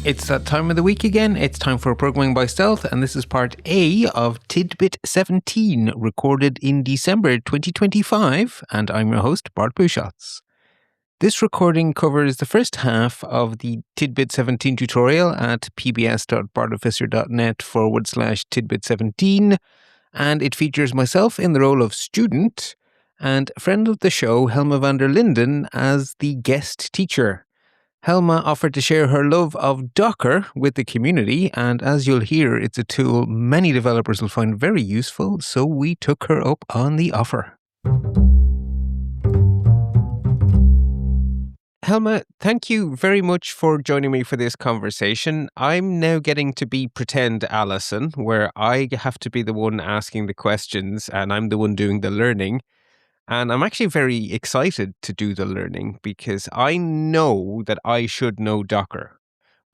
It's that time of the week again. It's time for Programming by Stealth, and this is part A of Tidbit 17, recorded in December 2025, and I'm your host, Bart Buschatz. This recording covers the first half of the Tidbit 17 tutorial at pbs.bartartificer.net/tidbit17, and it features myself in the role of student and friend of the show, Helma van der Linden, as the guest teacher. Helma offered to share her love of Docker with the community, and as you'll hear, it's a tool many developers will find very useful, so we took her up on the offer. Helma, thank you very much for joining me for this conversation. I'm now getting to be pretend Alison, where I have to be the one asking the questions and I'm the one doing the learning. And I'm actually very excited to do the learning because I know that I should know Docker,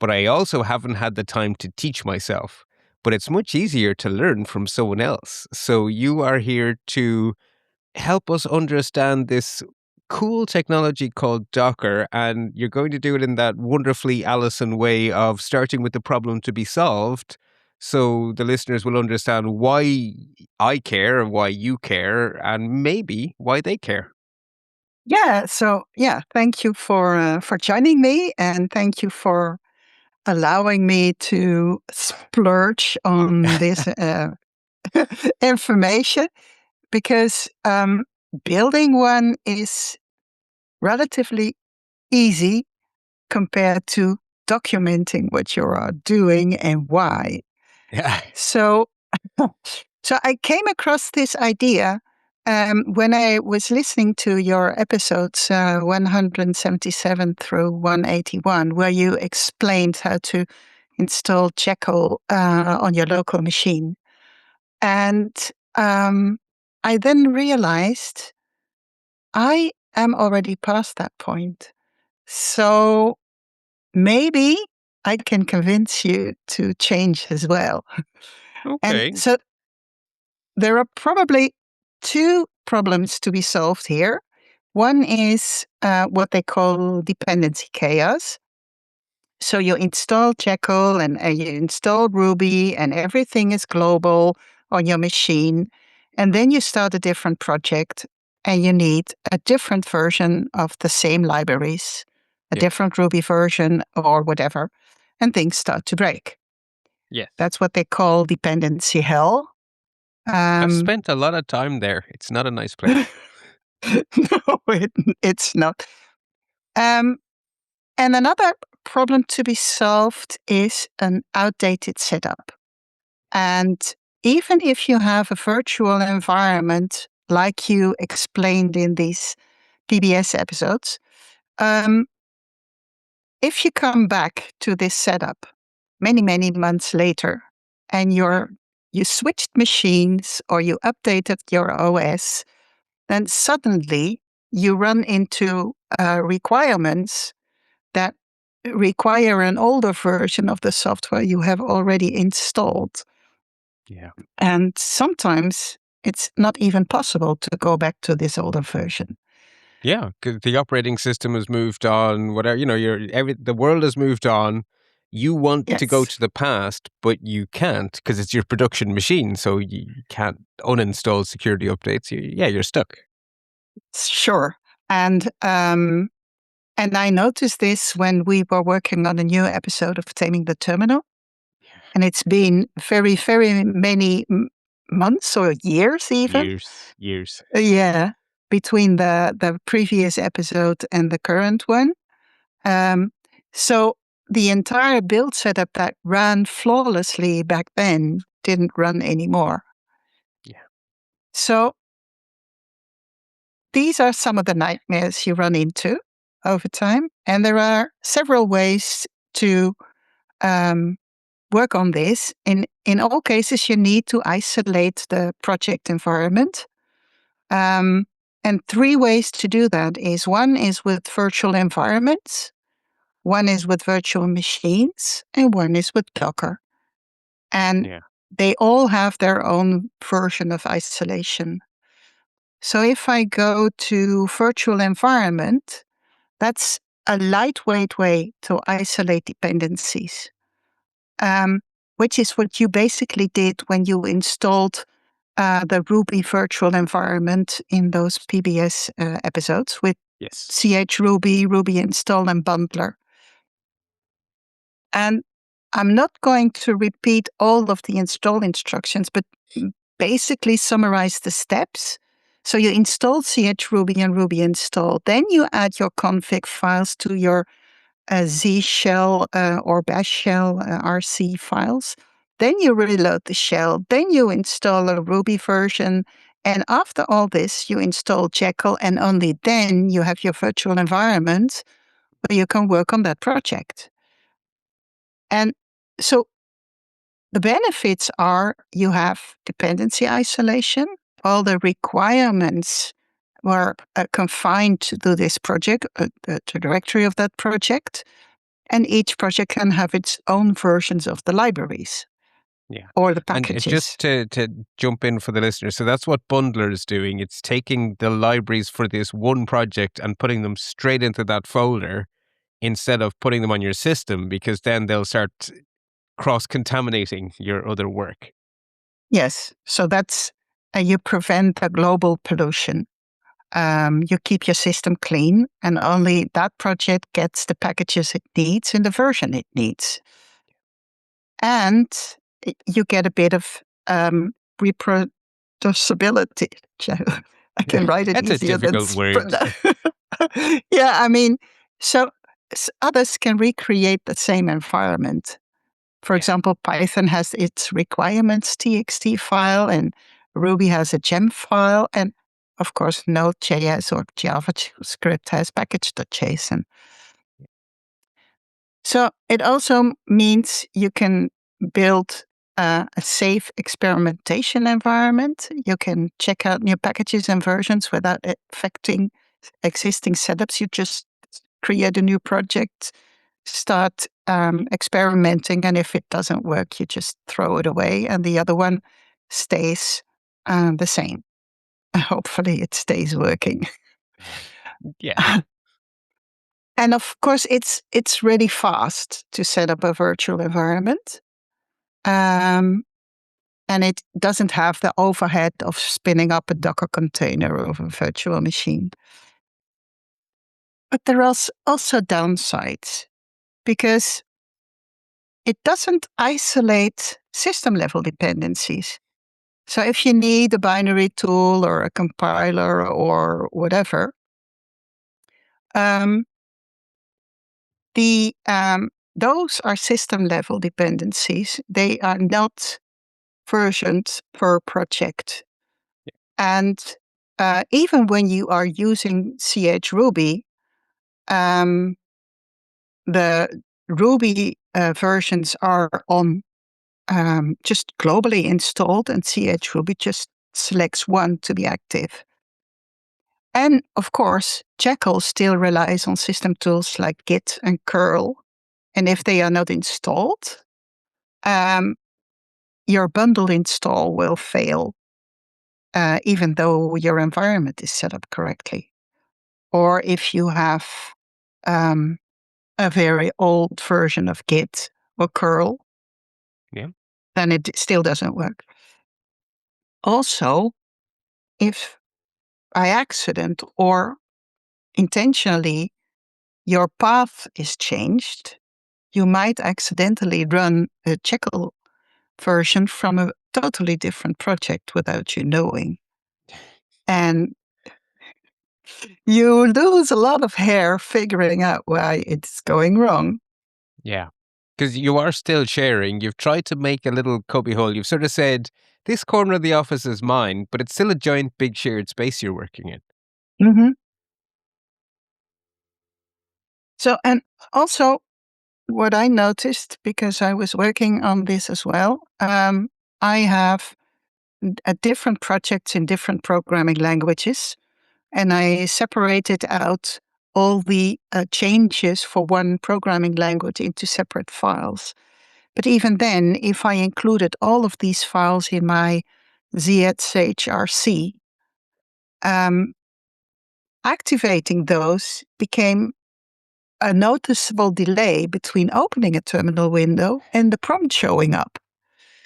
but I also haven't had the time to teach myself. But it's much easier to learn from someone else. So you are here to help us understand this cool technology called Docker, and you're going to do it in that wonderfully Allison way of starting with the problem to be solved, so the listeners will understand why I care and why you care, and maybe why they care. Thank you for joining me, and thank you for allowing me to splurge on this information, because building one is relatively easy compared to documenting what you are doing and why. Yeah. So I came across this idea when I was listening to your episodes 177 through 181, where you explained how to install Jekyll on your local machine. And I then realized I am already past that point. So maybe I can convince you to change as well. Okay. And so there are probably two problems to be solved here. One is what they call dependency chaos. So you install Jekyll and you install Ruby and everything is global on your machine. And then you start a different project and you need a different version of the same libraries, a different Ruby version or whatever, and things start to break. Yes. That's what they call dependency hell. I've spent a lot of time there. It's not a nice place. No, it's not. And another problem to be solved is an outdated setup. And even if you have a virtual environment, like you explained in these PBS episodes, if you come back to this setup many, many months later, and you switched machines or you updated your OS, then suddenly you run into requirements that require an older version of the software you have already installed. Yeah. And sometimes it's not even possible to go back to this older version. Yeah, because the operating system has moved on, whatever, the world has moved on. You want to go to the past, but you can't because it's your production machine. So you can't uninstall security updates. You're stuck. Sure. And I noticed this when we were working on a new episode of Taming the Terminal. And it's been very, very many months or years even. Years. Yeah, between the previous episode and the current one. So the entire build setup that ran flawlessly back then didn't run anymore. Yeah. So these are some of the nightmares you run into over time. And there are several ways to work on this. In all cases, you need to isolate the project environment. And three ways to do that is one is with virtual environments, one is with virtual machines, and one is with Docker. And they all have their own version of isolation. So if I go to virtual environment, that's a lightweight way to isolate dependencies, which is what you basically did when you installed the Ruby virtual environment in those PBS episodes with Yes. chruby, Ruby install, and bundler. And I'm not going to repeat all of the install instructions, but basically summarize the steps. So you install chruby and Ruby install. Then you add your config files to your Z shell or bash shell RC files. Then you reload the shell. Then you install a Ruby version. And after all this, you install Jekyll, and only then you have your virtual environment where you can work on that project. And so the benefits are you have dependency isolation. All the requirements were confined to this project, the directory of that project. And each project can have its own versions of the libraries. Yeah. Or the And packages. just to jump in for the listeners, so that's what Bundler is doing. It's taking the libraries for this one project and putting them straight into that folder instead of putting them on your system, because then they'll start cross-contaminating your other work. Yes. So that's, you prevent the global pollution. You keep your system clean, and only that project gets the packages it needs in the version it needs. And you get a bit of reproducibility. I can write it That's a easier than difficult word. Yeah, I mean, so others can recreate the same environment. For example, Python has its requirements txt file, and Ruby has a gem file, and of course, Node.js or JavaScript has package.json. So it also means you can build a safe experimentation environment. You can check out new packages and versions without affecting existing setups. You just create a new project, start experimenting, and if it doesn't work, you just throw it away, and the other one stays the same. Hopefully it stays working. Yeah. And of course, it's really fast to set up a virtual environment. And it doesn't have the overhead of spinning up a Docker container of a virtual machine. But there are also downsides, because it doesn't isolate system-level dependencies. So if you need a binary tool or a compiler or whatever, those are system-level dependencies. They are not versioned per project. And even when you are using chruby, the Ruby versions are on just globally installed, and chruby just selects one to be active. And of course, Jekyll still relies on system tools like Git and curl. And if they are not installed, your bundle install will fail, even though your environment is set up correctly. Or if you have a very old version of Git or curl, then it still doesn't work. Also, if by accident or intentionally your path is changed, you might accidentally run a Jekyll version from a totally different project without you knowing. And you lose a lot of hair figuring out why it's going wrong. Yeah. Because you are still sharing. You've tried to make a little cubbyhole. You've sort of said, this corner of the office is mine, but it's still a giant, big shared space you're working in. Mm-hmm. So, and also what I noticed, because I was working on this as well, I have different projects in different programming languages, and I separated out all the changes for one programming language into separate files. But even then, if I included all of these files in my ZSHRC, activating those became a noticeable delay between opening a terminal window and the prompt showing up.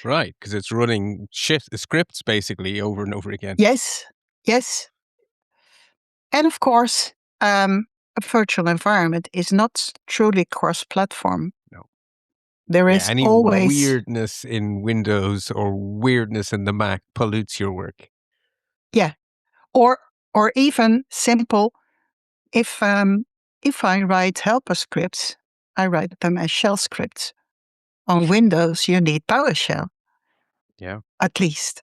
Right, because it's running scripts basically over and over again. Yes, yes. And of course, a virtual environment is not truly cross-platform. No. There Yeah, is any always, weirdness in Windows or weirdness in the Mac pollutes your work. yeah, or even simple. If I write helper scripts, I write them as shell scripts. On Windows, you need PowerShell, Yeah. at least.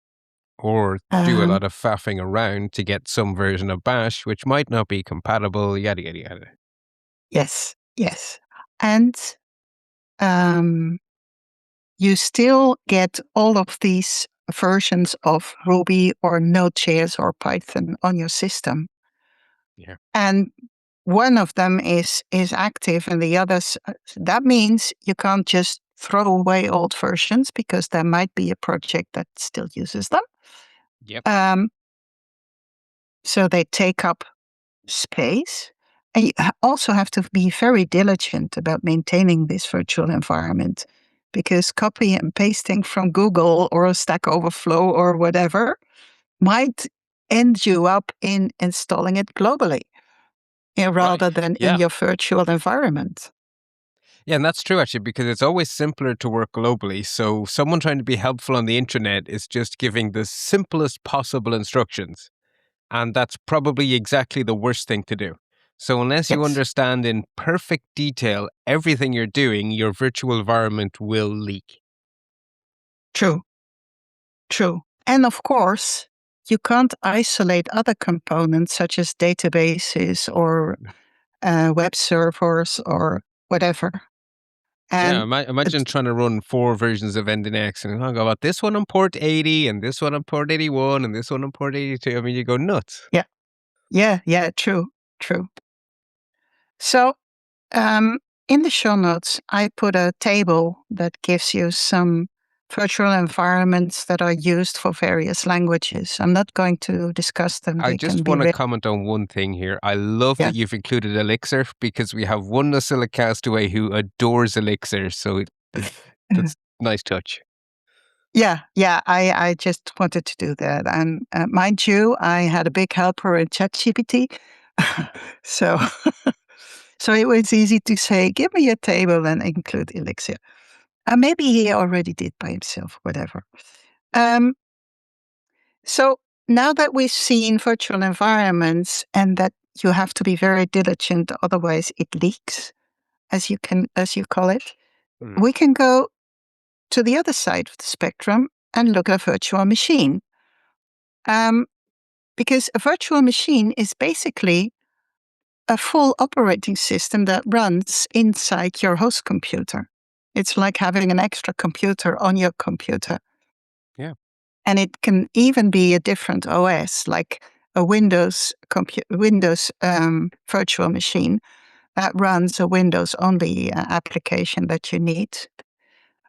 Or do a Um, lot of faffing around to get some version of Bash, which might not be compatible, yada, yada, yada. yes, yes. And um, you still get all of these versions of Ruby or Node.js or Python on your system. Yeah. And one of them is active and the others, that means you can't just throw away old versions because there might be a project that still uses them. Yep. Um, so they take up space. And you also have to be very diligent about maintaining this virtual environment because copy and pasting from Google or a Stack Overflow or whatever might end you up in installing it globally Right. rather than in Yeah. your virtual environment. Yeah, and that's true actually, because it's always simpler to work globally. So someone trying to be helpful on the internet is just giving the simplest possible instructions. And that's probably exactly the worst thing to do. So unless you Yes, understand in perfect detail everything you're doing, your virtual environment will leak. true, true. And of course, you can't isolate other components such as databases or web servers or whatever. Yeah, And imagine it, trying to run 4 versions of Nginx and I go about this one on port 80 and this one on port 81 and this one on port 82. I mean, you go nuts. yeah, yeah, true, true. So um, in the show notes, I put a table that gives you some virtual environments that are used for various languages. I'm not going to discuss them. I They can just be want to read. comment on one thing here. I love Yeah. that you've included Elixir because we have one Nacilla castaway who adores Elixir. So that's a nice touch. Yeah, I just wanted to do that. And mind you, I had a big helper in ChatGPT. so so it was easy to say, give me a table and include Elixir. Maybe he already did by himself, whatever. Um, so now that we've seen virtual environments and that you have to be very diligent, otherwise it leaks, as you call it, Mm. we can go to the other side of the spectrum and look at a virtual machine. Um, because a virtual machine is basically a full operating system that runs inside your host computer. It's like having an extra computer on your computer. Yeah. And it can even be a different OS, like a Windows virtual machine that runs a Windows-only application that you need.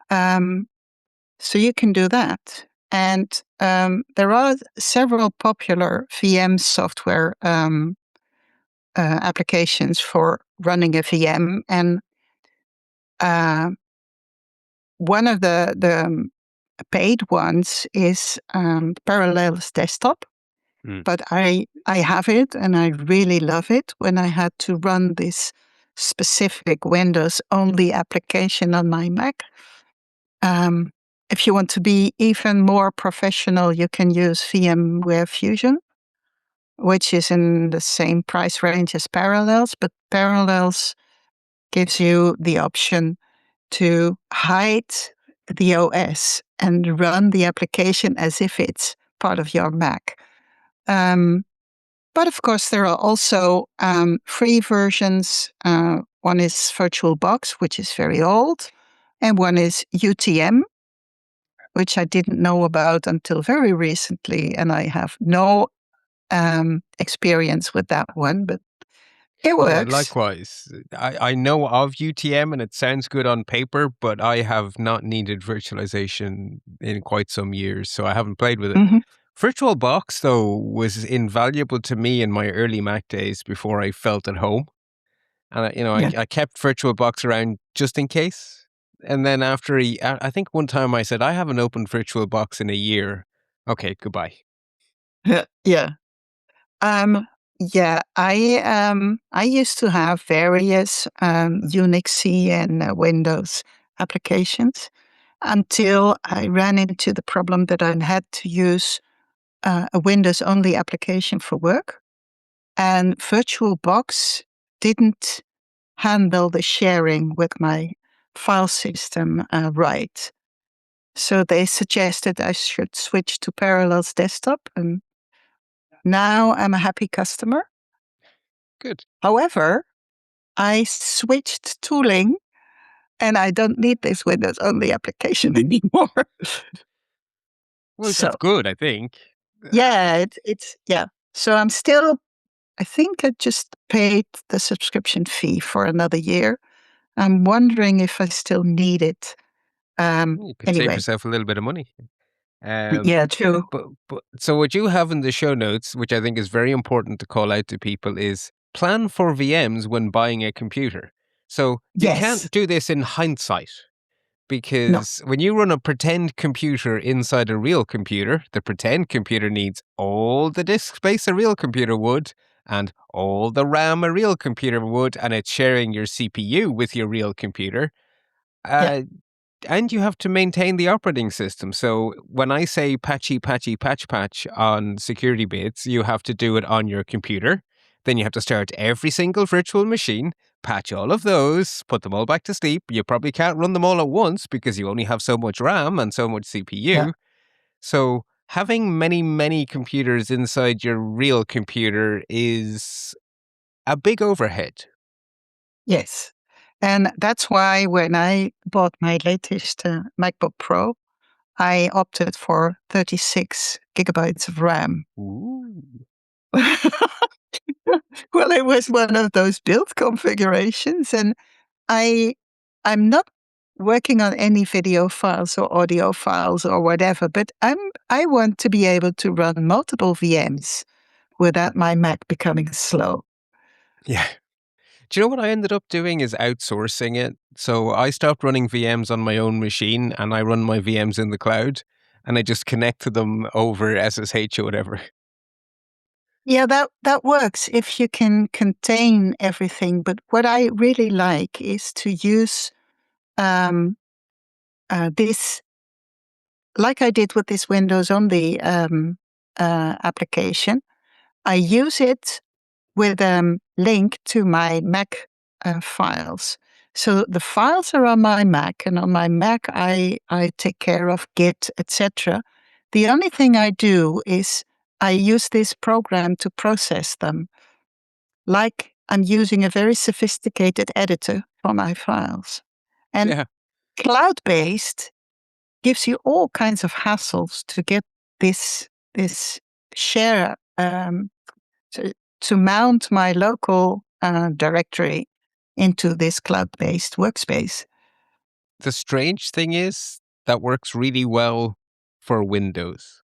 So you can do that. And there are several popular VM software applications for running a VM. And one of the paid ones is Parallels Desktop. Mm. But I have it and I really love it when I had to run this specific Windows only application on my Mac. If you want to be even more professional, you can use VMware Fusion, which is in the same price range as Parallels, but Parallels gives you the option to hide the OS and run the application as if it's part of your Mac. But of course, there are also free versions. One is VirtualBox, which is very old, and one is UTM, which I didn't know about until very recently, and I have no experience with that one, but it Yeah, works. likewise. I know of UTM and it sounds good on paper, but I have not needed virtualization in quite some years, so I haven't played with it. Hmm. VirtualBox, though, was invaluable to me in my early Mac days before I felt at home. And Yeah. I kept VirtualBox around just in case. And then I think one time I said I haven't opened VirtualBox in a year. Okay, goodbye. Yeah. Um, yeah, I used to have various Unix and Windows applications until I ran into the problem that I had to use a Windows only application for work, and VirtualBox didn't handle the sharing with my file system right. So they suggested I should switch to Parallels Desktop, and now I'm a happy customer. Good. However, I switched tooling and I don't need this Windows only application anymore. Well, So that's good, I think. yeah, yeah. So I'm still, I think I just paid the subscription fee for another year. I'm wondering if I still need it. You could save Anyway, yourself a little bit of money. Um, yeah, true. but so what you have in the show notes, which I think is very important to call out to people, is plan for VMs when buying a computer. So you Yes. can't do this in hindsight No. because when you run a pretend computer inside a real computer, the pretend computer needs all the disk space a real computer would and all the RAM a real computer would, and it's sharing your CPU with your real computer. Yeah. Uh, and you have to maintain the operating system. So when I say patchy, patchy, patch on security bits, you have to do it on your computer. Then you have to start every single virtual machine, patch all of those, put them all back to sleep. You probably can't run them all at once because you only have so much RAM and so much Yeah. CPU. So having many, many computers inside your real computer is a big overhead. Yes. And that's why when I bought my latest MacBook Pro, I opted for 36 gigabytes of RAM. Ooh. Well, it was one of those build configurations, and I I'm not working on any video files or audio files or whatever, but I want to be able to run multiple VMs without my Mac becoming slow. Yeah. Do you know what I ended up doing is outsourcing it? So I stopped running VMs on my own machine and I run my VMs in the cloud and I just connect to them over SSH or whatever. Yeah, that works if you can contain everything. But what I really like is to use um, this, like I did with this Windows only application. I use it with a link to my Mac files. So the files are on my Mac, and on my Mac, I take care of Git, etc. The only thing I do is I use this program to process them, like I'm using a very sophisticated editor for my files. And Yeah. cloud based gives you all kinds of hassles to get this share to, to mount my local directory into this cloud-based workspace. The strange thing is that works really well for Windows.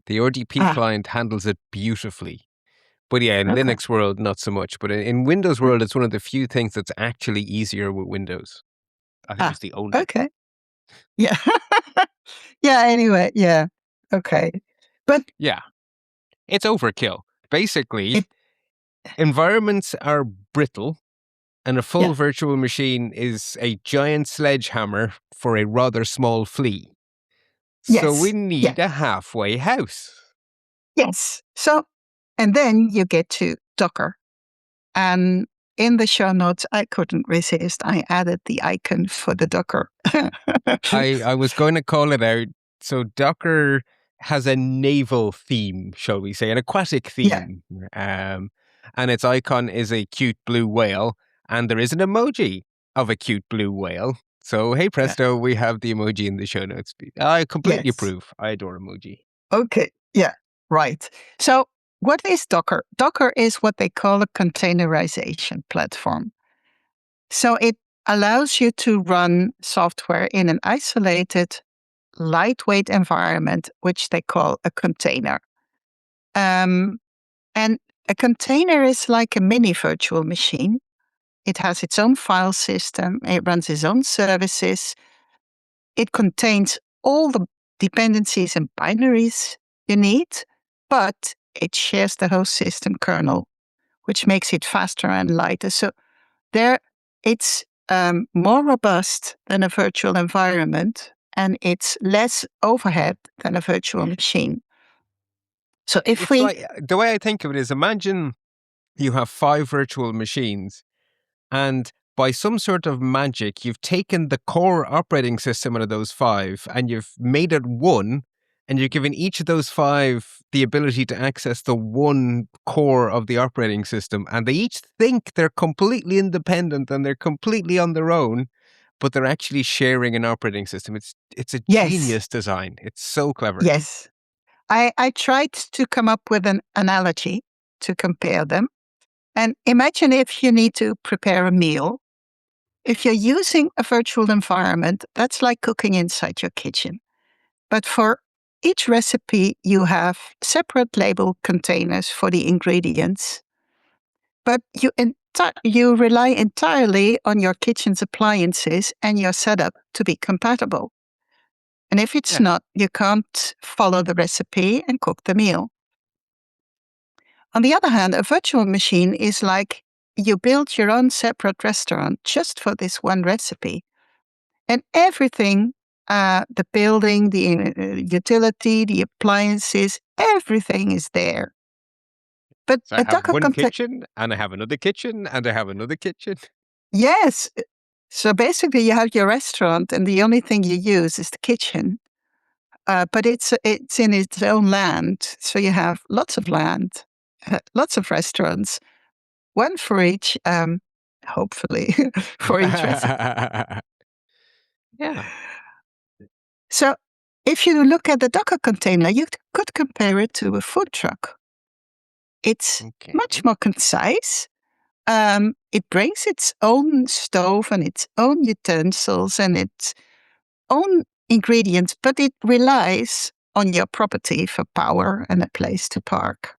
The RDP Ah, client handles it beautifully. But yeah, in okay. Linux world, not so much. But in Windows world, it's one of the few things that's actually easier with Windows. I think Ah, it's the only. okay. Yeah. Yeah, anyway, yeah. Okay. But Yeah, it's overkill. Basically, it, environments are brittle and a full yeah, virtual machine is a giant sledgehammer for a rather small flea. So we yes, yeah, need a halfway house. yes. So, and then you get to Docker. And in the show notes, I couldn't resist. I added the icon for the Docker. I was going to call it out. So Docker has a naval theme, shall we say, an aquatic Yeah, theme. And its icon is a cute blue whale, and there is an emoji of a cute blue whale. So hey yeah, presto, we have the emoji in the show notes. I completely yes. approve. I adore emoji. Okay. Yeah. Right. So what is Docker? Docker is what they call a containerization platform. So it allows you to run software in an isolated, lightweight environment, which they call a container. And a container is like a mini virtual machine, It has its own file system. It runs its own services. It contains all the dependencies and binaries you need, but it shares the host system kernel, which makes it faster and lighter. So there, it's more robust than a virtual environment, and it's less overhead than a virtual machine. So if It's we, like the way I think of it is imagine you have 5 virtual machines, and by some sort of magic, you've taken the core operating system out of those 5 and you've made it one, and you've given each of those 5 the ability to access the one core of the operating system. And they each think they're completely independent and they're completely on their own, but they're actually sharing an operating system. It's a yes, genius design. It's so clever. yes. I tried to come up with an analogy to compare them. And imagine if you need to prepare a meal. If you're using a virtual environment, that's like cooking inside your kitchen. But for each recipe, you have separate label containers for the ingredients. But you rely entirely on your kitchen's appliances and your setup to be compatible. And if it's Yeah. not, you can't follow the recipe and cook the meal. On the other hand, a virtual machine is like you build your own separate restaurant just for this one recipe. And everything, the building, the utility, the appliances, everything is there. But So I a have Docker one container, kitchen and I have another kitchen and I have another kitchen. yes. So basically, you have your restaurant, and the only thing you use is the kitchen. But it's in its own land, so you have lots of land, lots of restaurants, one for each, hopefully, for each recipe. Yeah. So if you look at the Docker container, you could compare it to a food truck. It's much Okay. more concise. It brings its own stove and its own utensils and its own ingredients, but it relies on your property for power and a place to park.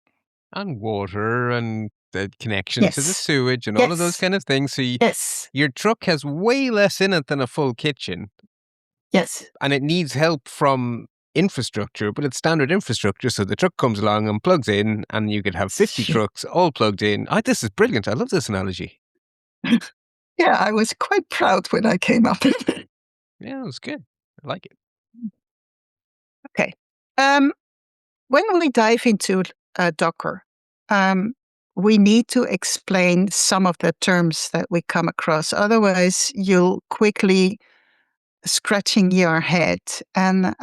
And water and the connection to the Yes, sewage and all of those yes, kind of things. So yes, your truck has way less in it than a full kitchen, yes, and it needs help from infrastructure, but it's standard infrastructure. So the truck comes along and plugs in, and you could have 50 yeah. trucks all plugged in. This is brilliant. I love this analogy. Yeah, I was quite proud when I came up with it. Yeah, it was good. I like it. Okay. Um, when we dive into Docker, um, we need to explain some of the terms that we come across. Otherwise, you'll quickly scratching your head. And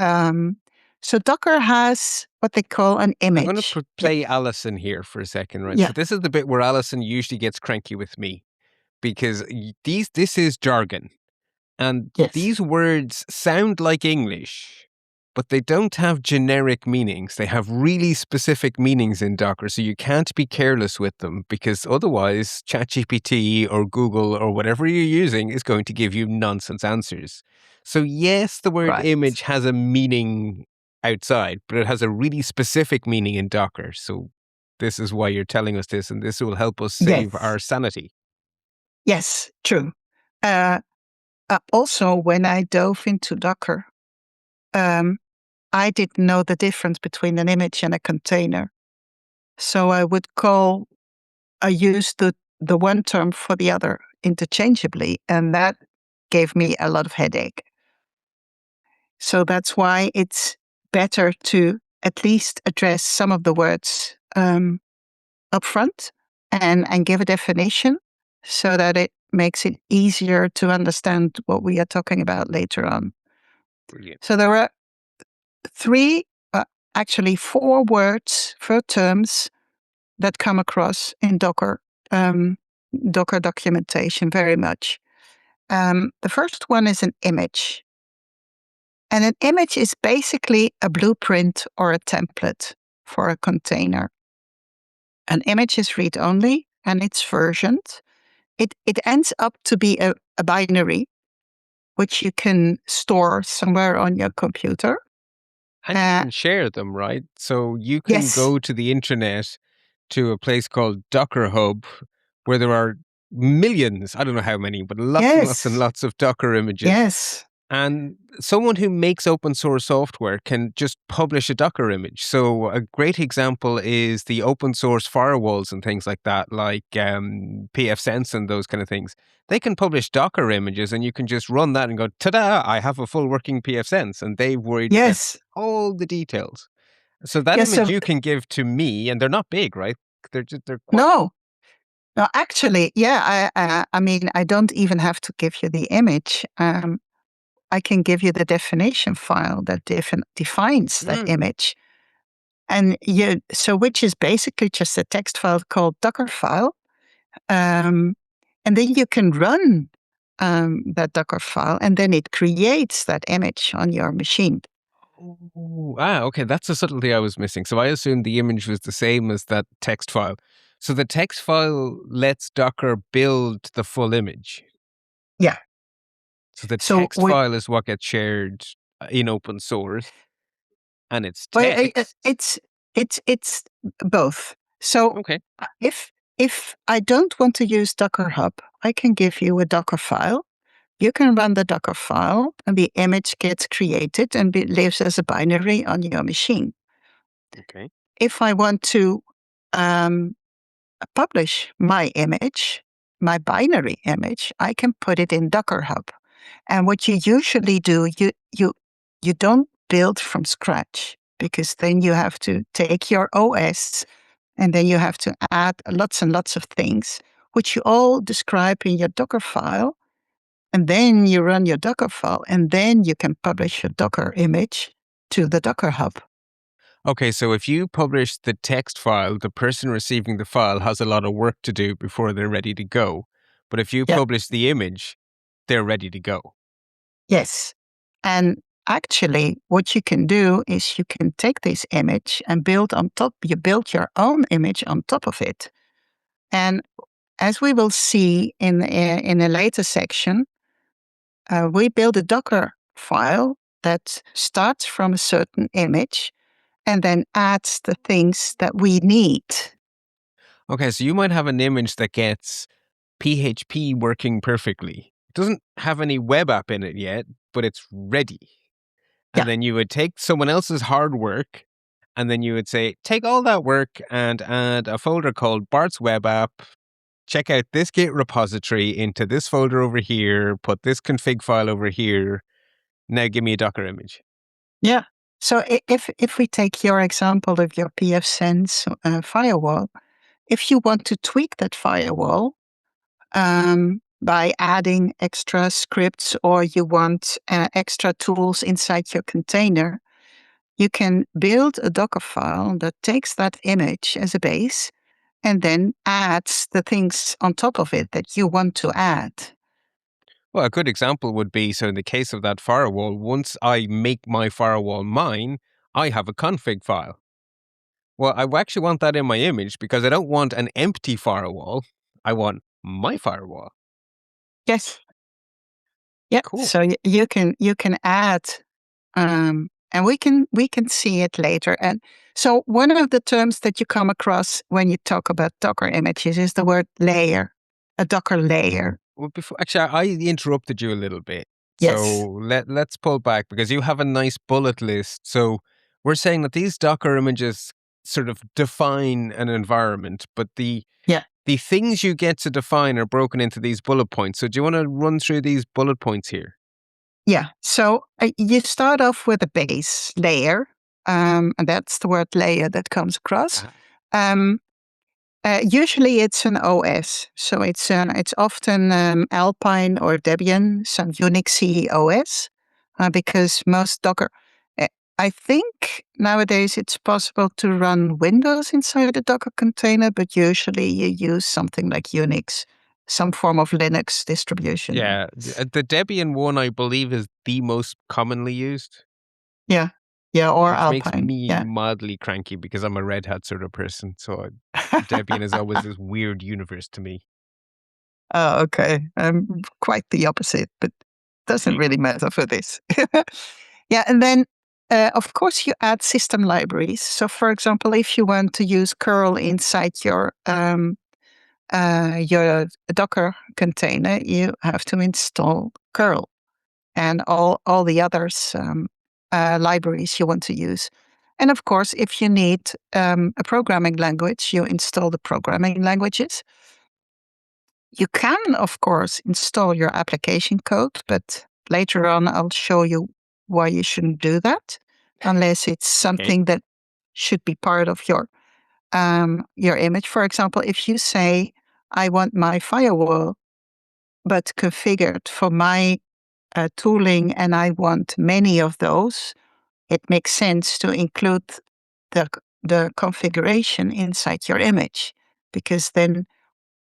so Docker has what they call an I'm going image. to play Alison here for a second, right? Yeah. So this is the bit where Alison usually gets cranky with me because this is jargon. And Yes. these words sound like English, but they don't have generic meanings. They have really specific meanings in Docker, so you can't be careless with them because otherwise ChatGPT or Google or whatever you're using is going to give you nonsense answers. So yes, the word Right. image has a meaning outside, but it has a really specific meaning in Docker. So this is why you're telling us this, and this will help us save Yes. our sanity. Yes. True. Uh, Also, when I dove into Docker, um, I didn't know the difference between an image and a container. So I used the one term for the other interchangeably, and that gave me a lot of headache. So that's why it's better to at least address some of the words upfront and give a definition so that it makes it easier to understand what we are talking about later on. Brilliant. So there are three, actually four words, four terms that come across in Docker documentation very much. The first one is an image. And an image is basically a blueprint or a template for a container. An image is read only and it's versioned. It ends up to be a binary, which you can store somewhere on your computer. And you can share them, right? So you can Yes, go to the internet to a place called Docker Hub where there are millions, I don't know how many, but lots and lots and Yes. lots of Docker images. Yes. And someone who makes open source software can just publish a Docker image. So a great example is the open source firewalls and things like that, like pfSense and those kind of things. They can publish Docker images and you can just run that and go, ta-da, I have a full working pfSense. And they've worried about Yes. all the details. So that Yes. image So you can give to me, and they're not big, right? They're quite. no, no, actually, yeah. I mean, I don't even have to give you the image. I can give you the definition file that defines that Mm. image. So which is basically just a text file called Docker file. And then you can run that Docker file and then it creates that image on your machine. Okay. That's a subtlety I was missing. So I assumed the image was the same as that text file. So the text file lets Docker build the full image. Yeah. So the So text file is what gets shared in open source, and it's well, text. it's both. So Okay. if I don't want to use Docker Hub, I can give you a Docker file. You can run the Docker file, and the image gets created and lives as a binary on your machine. Okay. If I want to um, publish my image, my binary image, I can put it in Docker Hub. And what you usually do, you don't build from scratch because then you have to take your OS and then you have to add lots and lots of things, which you all describe in your Docker file. And then you run your Docker file and then you can publish your Docker image to the Docker Hub. Okay, so if you publish the text file, the person receiving the file has a lot of work to do before they're ready to go. But if you Yeah. publish the image, they're ready to go. Yes. And actually, what you can do is you can take this image and build on top, you build your own image on top of it. And as we will see in a later section, we build a Docker file that starts from a certain image and then adds the things that we need. Okay, so you might have an image that gets PHP working perfectly. It doesn't have any web app in it yet, but it's ready. Yeah. And then you would take someone else's hard work, and then you would say, take all that work and add a folder called Bart's Web App. Check out this Git repository into this folder over here, put this config file over here. Now give me a Docker image. Yeah. So if we take your example of your pfSense firewall, if you want to tweak that firewall by adding extra scripts or you want extra tools inside your container, you can build a Docker file that takes that image as a base and then adds the things on top of it that you want to add. Well, a good example would be, so in the case of that firewall, once I make my firewall mine, I have a config file. Well, I actually want that in my image because I don't want an empty firewall. I want my firewall. Yes. Yeah. Cool. So you can add, and we can see it later. And so one of the terms that you come across when you talk about Docker images is the word layer, a Docker layer. Well, before actually, I interrupted you a little bit. Yes. So let's pull back because you have a nice bullet list. So we're saying that these Docker images sort of define an environment, but Yeah. the things you get to define are broken into these bullet points. So do you want to run through these bullet points here? Yeah. So you start off with a base layer, and that's the word layer that comes across. Ah. Um, Usually it's an OS, so it's often Alpine or Debian, some Unix OS, because most Docker. uh, I think nowadays it's possible to run Windows inside a Docker container, but usually you use something like Unix, some form of Linux distribution. Yeah, the Debian one, I believe, is the most commonly used, Yeah, yeah, or which makes Alpine. me Yeah. mildly cranky because I'm a Red Hat sort of person. So Debian is always this weird universe to me. Oh, okay. Quite the opposite, but doesn't really matter for this. Yeah, and then of course you add system libraries. So, for example, if you want to use curl inside your your Docker container, you have to install curl and all the others libraries you want to use. And of course, if you need a programming language, you install the programming languages. You can, of course, install your application code, but later on I'll show you why you shouldn't do that unless it's Okay. something that should be part of your image. For example, if you say, I want my firewall, but configured for my tooling, and I want many of those, it makes sense to include the configuration inside your image, because then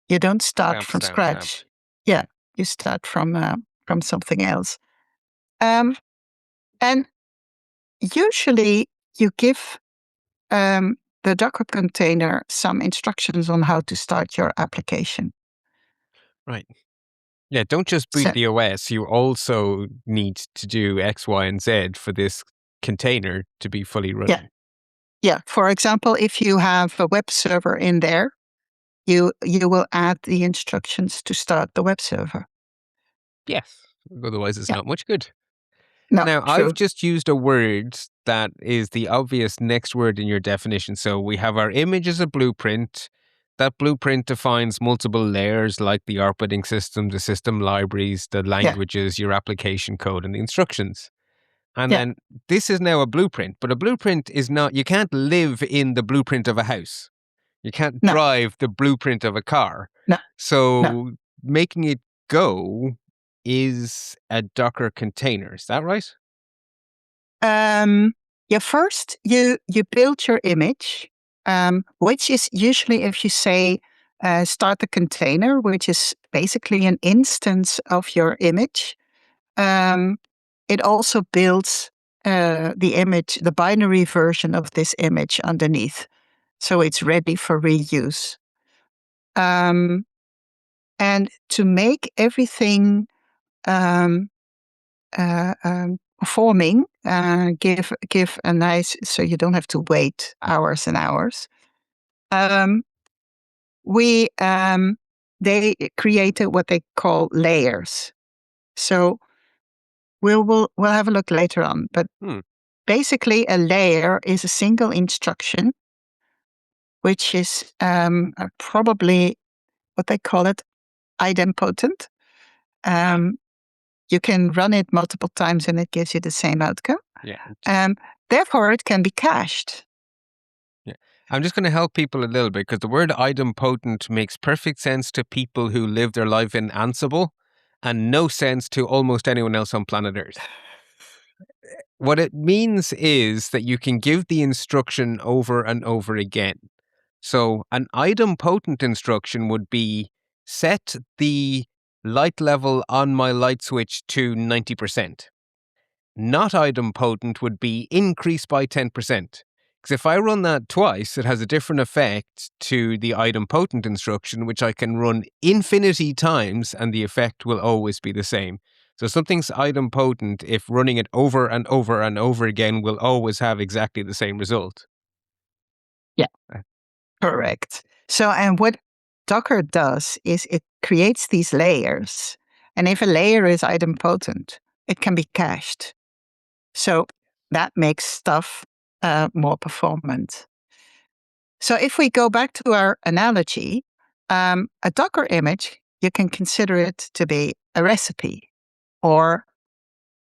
you don't start Stamp, from stamp, stamp. scratch. Yeah, you start from something else. Um, and usually you give the Docker container some instructions on how to start your application. Right. Yeah, don't just boot So, the OS. You also need to do X, Y, and Z for this container to be fully yeah, running. yeah. For example, if you have a web server in there, you will add the instructions to start the web server. Yes. Otherwise, it's Yeah, not much good. no, Now, I've true. just used a word that is the obvious next word in your definition. So we have our image as a blueprint. That blueprint defines multiple layers like the operating system, the system libraries, the Yeah, languages, your application code, and the instructions. And yeah, then this is now a blueprint, but a blueprint is not, you can't live in the blueprint of a house. You can't no, drive the blueprint of a car. no, no. So making it go is a Docker container. Is that right? Yeah, first you build your image, which is usually, if you say start the container, which is basically an instance of your image. It also builds the image, the binary version of this image underneath, so it's ready for reuse. Um, and to make everything um, performing, give a nice, so you don't have to wait hours and hours. Um, we They created what they call layers. So we'll have a look later on. But Hmm. basically, a layer is a single instruction, which is probably what they call it, idempotent. Um, you can run it multiple times and it gives you the same outcome. Yeah. Um, Therefore, it can be cached. Yeah. I'm just going to help people a little bit because the word idempotent makes perfect sense to people who live their life in Ansible and no sense to almost anyone else on planet Earth. What it means is that you can give the instruction over and over again. So an idempotent instruction would be set the light level on my light switch to 90%. Not idempotent would be increase by 10%. Because if I run that twice, it has a different effect to the idempotent instruction, which I can run infinity times and the effect will always be the same. So something's idempotent if running it over and over and over again will always have exactly the same result. Yeah, Uh, correct. So, and what Docker does is it creates these layers. And if a layer is idempotent, it can be cached. So that makes stuff more performant. So if we go back to our analogy, a Docker image, you can consider it to be a recipe or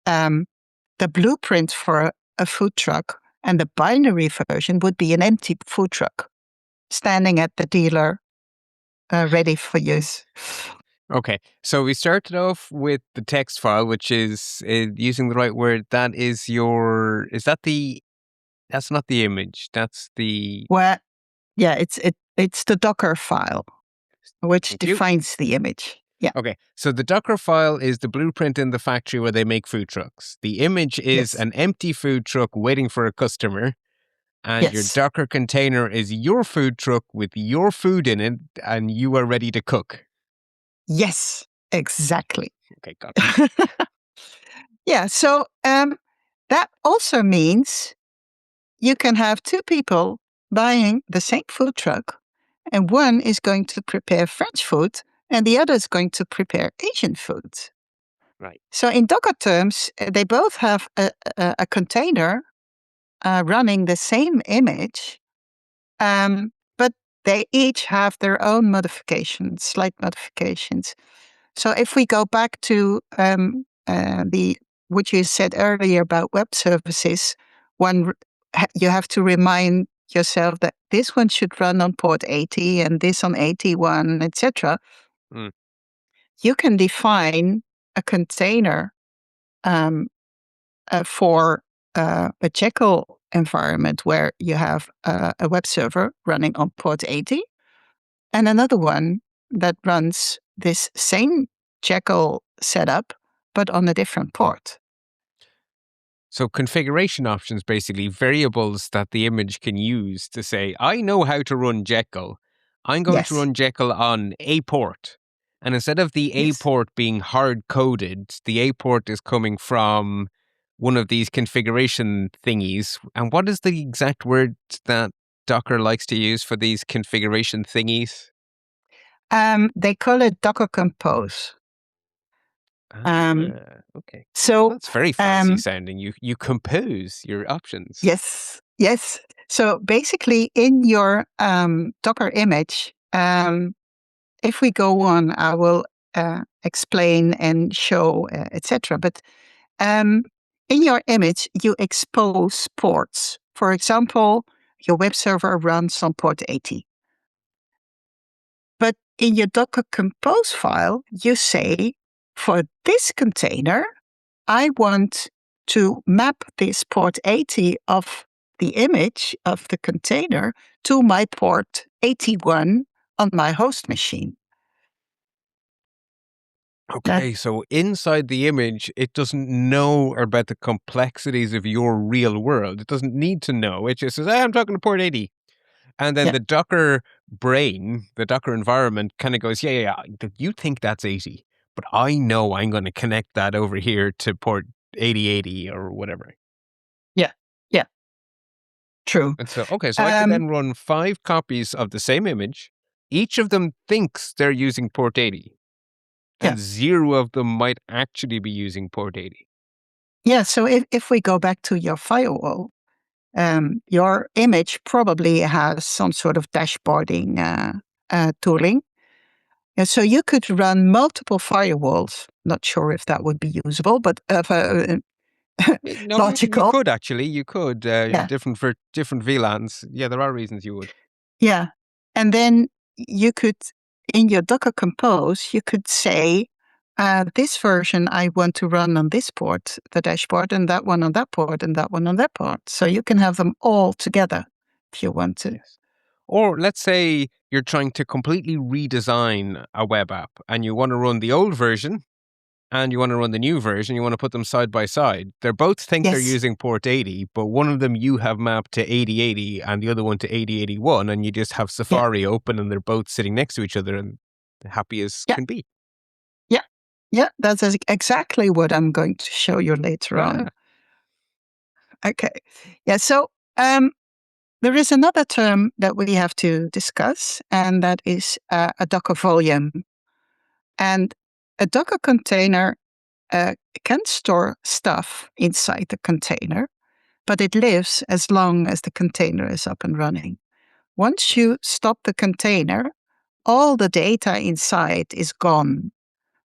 the blueprint for a food truck, and the binary version would be an empty food truck standing at the dealer, ready for use. Okay, so we started off with the text file, which is using the right word. That is your, is that the, that's not the image. That's the, Where, yeah, it's the Docker file, which thank you. defines the image. Yeah. Okay, so the Docker file is the blueprint in the factory where they make food trucks. The image is Yes. an empty food truck waiting for a customer, and your Yes. Docker container is your food truck with your food in it, and you are ready to cook. Yes. Exactly. Okay, got it. Yeah. So that also means you can have two people buying the same food truck, and one is going to prepare French food, and the other is going to prepare Asian food. Right. So in Docker terms, they both have a container running the same image, but they each have their own modifications, slight modifications. So if we go back to what you said earlier about web services, you have to remind yourself that this one should run on port 80 and this on 81, etc. Mm. You can define a container for a Jekyll environment where you have a web server running on port 80 and another one that runs this same Jekyll setup, but on a different port. So configuration options, basically variables that the image can use to say, I know how to run Jekyll. I'm going to Yes, run Jekyll on a port. And instead of the A yes. port being hard coded, the A port is coming from one of these configuration thingies. And what is the exact word that Docker likes to use for these configuration thingies? They call it Docker Compose. Okay. So, That's very fancy sounding. You compose your options. yes, yes. So basically, in your Docker image, if we go on, I will explain and show, etc. But in your image, you expose ports. For example, your web server runs on port 80. But in your Docker Compose file, you say, for this container, I want to map this port 80 of the image of the container to my port 81 on my host machine. That, Okay, so inside the image, it doesn't know about the complexities of your real world. It doesn't need to know. It just says, hey, I'm talking to port 80. And then yeah, the Docker brain, the Docker environment kind of goes, yeah, you think that's 80, but I know I'm going to connect that over here to port 8080 or whatever. yeah, yeah, true. And so, okay, so I could Um, then run 5 copies of the same image. Each of them thinks they're using port 80, yeah, and 0 of them might actually be using port 80. yeah. So if we go back to your firewall, your image probably has some sort of dashboarding tooling. And so you could run multiple firewalls. Not sure if that would be usable, but No, you logical. could actually. You could Yeah, different for different VLANs. Yeah, there are reasons you would. yeah. And then you could, in your Docker Compose, you could say, this version I want to run on this port, the dashboard, and that one on that port, and that one on that port. So you can have them all together if you want to. Yes. Or let's say you're trying to completely redesign a web app, and you want to run the old version and you want to run the new version. You want to put them side by side. They both think they're Yes. using port 80, but one of them you have mapped to 8080 and the other one to 8081, and you just have Yeah. Safari open and they're both sitting next to each other and happy as Yeah. can be. Yeah. Yeah. That's exactly what I'm going to show you later on. Ah, Okay. Yeah. So there is another term that we have to discuss, and that is a Docker volume. And a Docker container can store stuff inside the container, but it lives as long as the container is up and running. Once you stop the container, all the data inside is gone.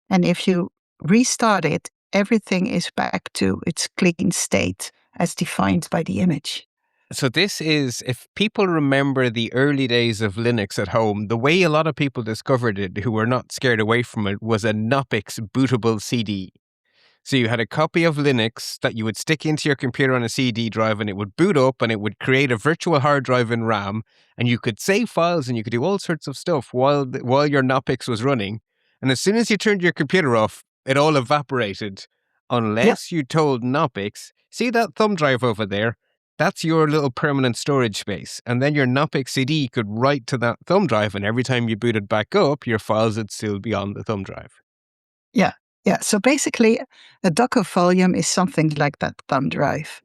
And if you restart it, everything is back to its clean state as defined by the image. So this is, if people remember the early days of Linux at home, the way a lot of people discovered it who were not scared away from it was a Knoppix bootable CD. So you had a copy of Linux that you would stick into your computer on a CD drive and it would boot up and it would create a virtual hard drive in RAM and you could save files and you could do all sorts of stuff while your Knoppix was running. And as soon as you turned your computer off, it all evaporated Yep, unless you told Knoppix, see that thumb drive over there? That's your little permanent storage space. And then your Knoppix CD could write to that thumb drive and every time you booted back up, your files would still be on the thumb drive. yeah, yeah. So basically, a Docker volume is something like that thumb drive.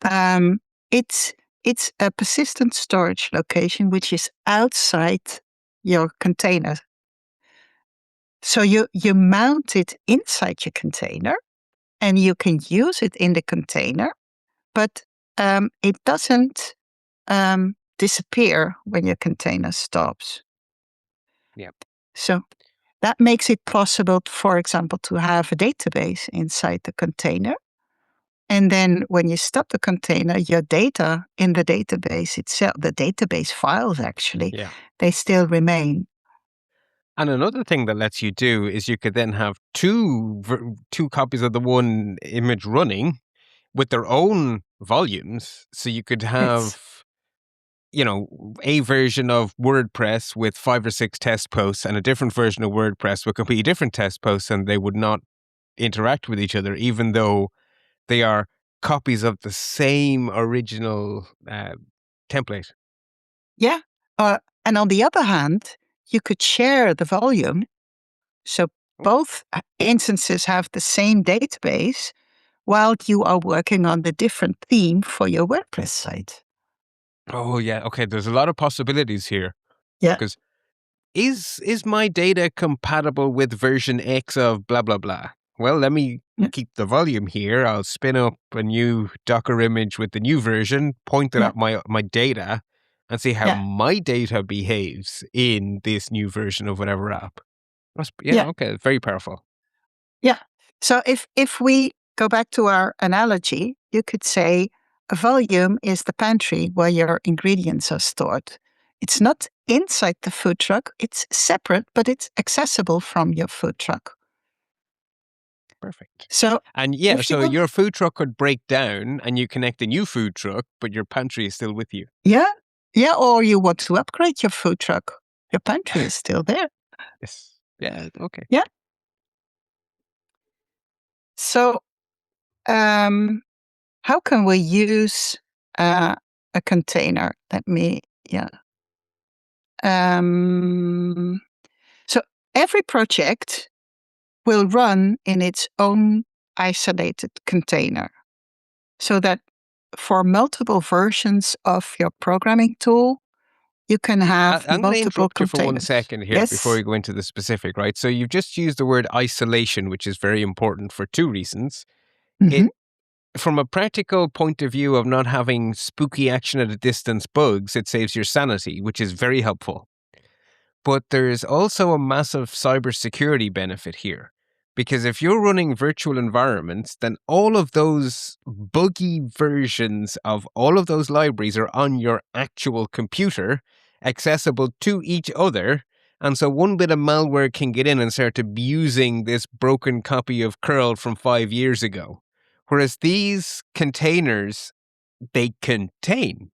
Um, it's it's a persistent storage location which is outside your container. So you mount it inside your container and you can use it in the container, but it doesn't disappear when your container stops. Yeah. So that makes it possible, for example, to have a database inside the container. And then when you stop the container, your data in the database itself, the database files actually, Yeah. they still remain. And another thing that lets you do is you could then have two copies of the one image running with their own volumes. So you could Yes. have, a version of WordPress with 5 or 6 test posts and a different version of WordPress with completely different test posts, and they would not interact with each other, even though they are copies of the same original template. Yeah. And on the other hand, you could share the volume. So both instances have the same database while you are working on the different theme for your WordPress site. Oh yeah, okay. There's a lot of possibilities here Yeah. because is my data compatible with version X of blah blah blah? Well, let me Yeah. keep the volume here. I'll spin up a new Docker image with the new version, point it Yeah. at my data, and see how Yeah. my data behaves in this new version of whatever app. Yeah. Okay, very powerful. Yeah. So if we go back to our analogy, you could say a volume is the pantry where your ingredients are stored. It's not inside the food truck, it's separate, but it's accessible from your food truck. Perfect. So And yeah, if you so want, your food truck could break down and you connect a new food truck, but your pantry is still with you. yeah, yeah, or you want to upgrade your food truck, your pantry is still there. Yes. Yeah, okay. Yeah. So how can we use a container? Let me, yeah. So every project will run in its own isolated container so that for multiple versions of your programming tool, you can have I'm going to multiple interrupt you for one containers. second here before Yes. you go into the specific, right? So you've just used the word isolation, which is very important for two reasons. Hmm. It, from a practical point of view of not having spooky action at a distance bugs, it saves your sanity, which is very helpful. But there's also a massive cybersecurity benefit here. Because if you're running virtual environments, then all of those buggy versions of all of those libraries are on your actual computer, accessible to each other. And so one bit of malware can get in and start abusing this broken copy of curl from 5 years ago. Whereas these containers, they contain.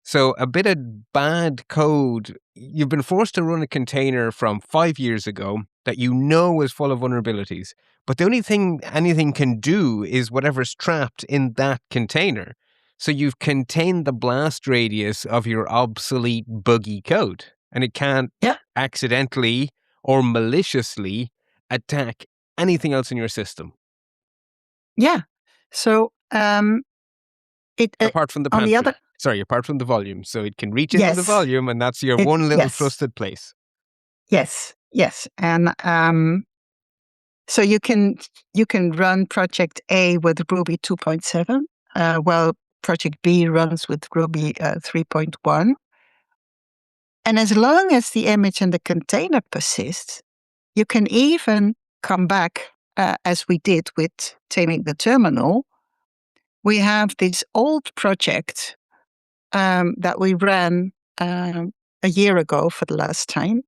So a bit of bad code, you've been forced to run a container from 5 years ago that you know is full of vulnerabilities. But the only thing anything can do is whatever's trapped in that container. So you've contained the blast radius of your obsolete buggy code. And it can't Yeah. accidentally or maliciously attack anything else in your system. Yeah. So it Apart from the on the other, pantry. Sorry, apart from the volume. So it can reach into the yes, volume, and that's your one little yes, trusted place. yes, and so you can run project A with Ruby 2.7, while project B runs with Ruby 3.1. And as long as the image and the container persists, you can even come back, as we did with taming the terminal. We have this old project that we ran a year ago for the last time,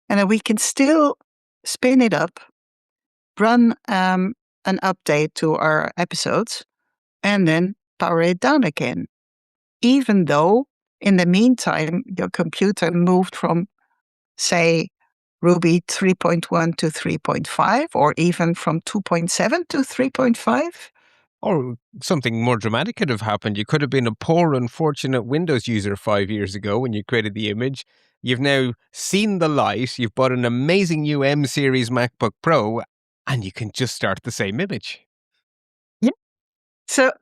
and then we can still spin it up, run an update to our episodes, and then power it down again, even though in the meantime your computer moved from, say, Ruby 3.1 to 3.5, or even from 2.7 to 3.5. Or something more dramatic could have happened. You could have been a poor, unfortunate Windows user 5 years ago when you created the image. You've now seen the light, you've bought an amazing new M series MacBook Pro, and you can just start the same image. Yeah. So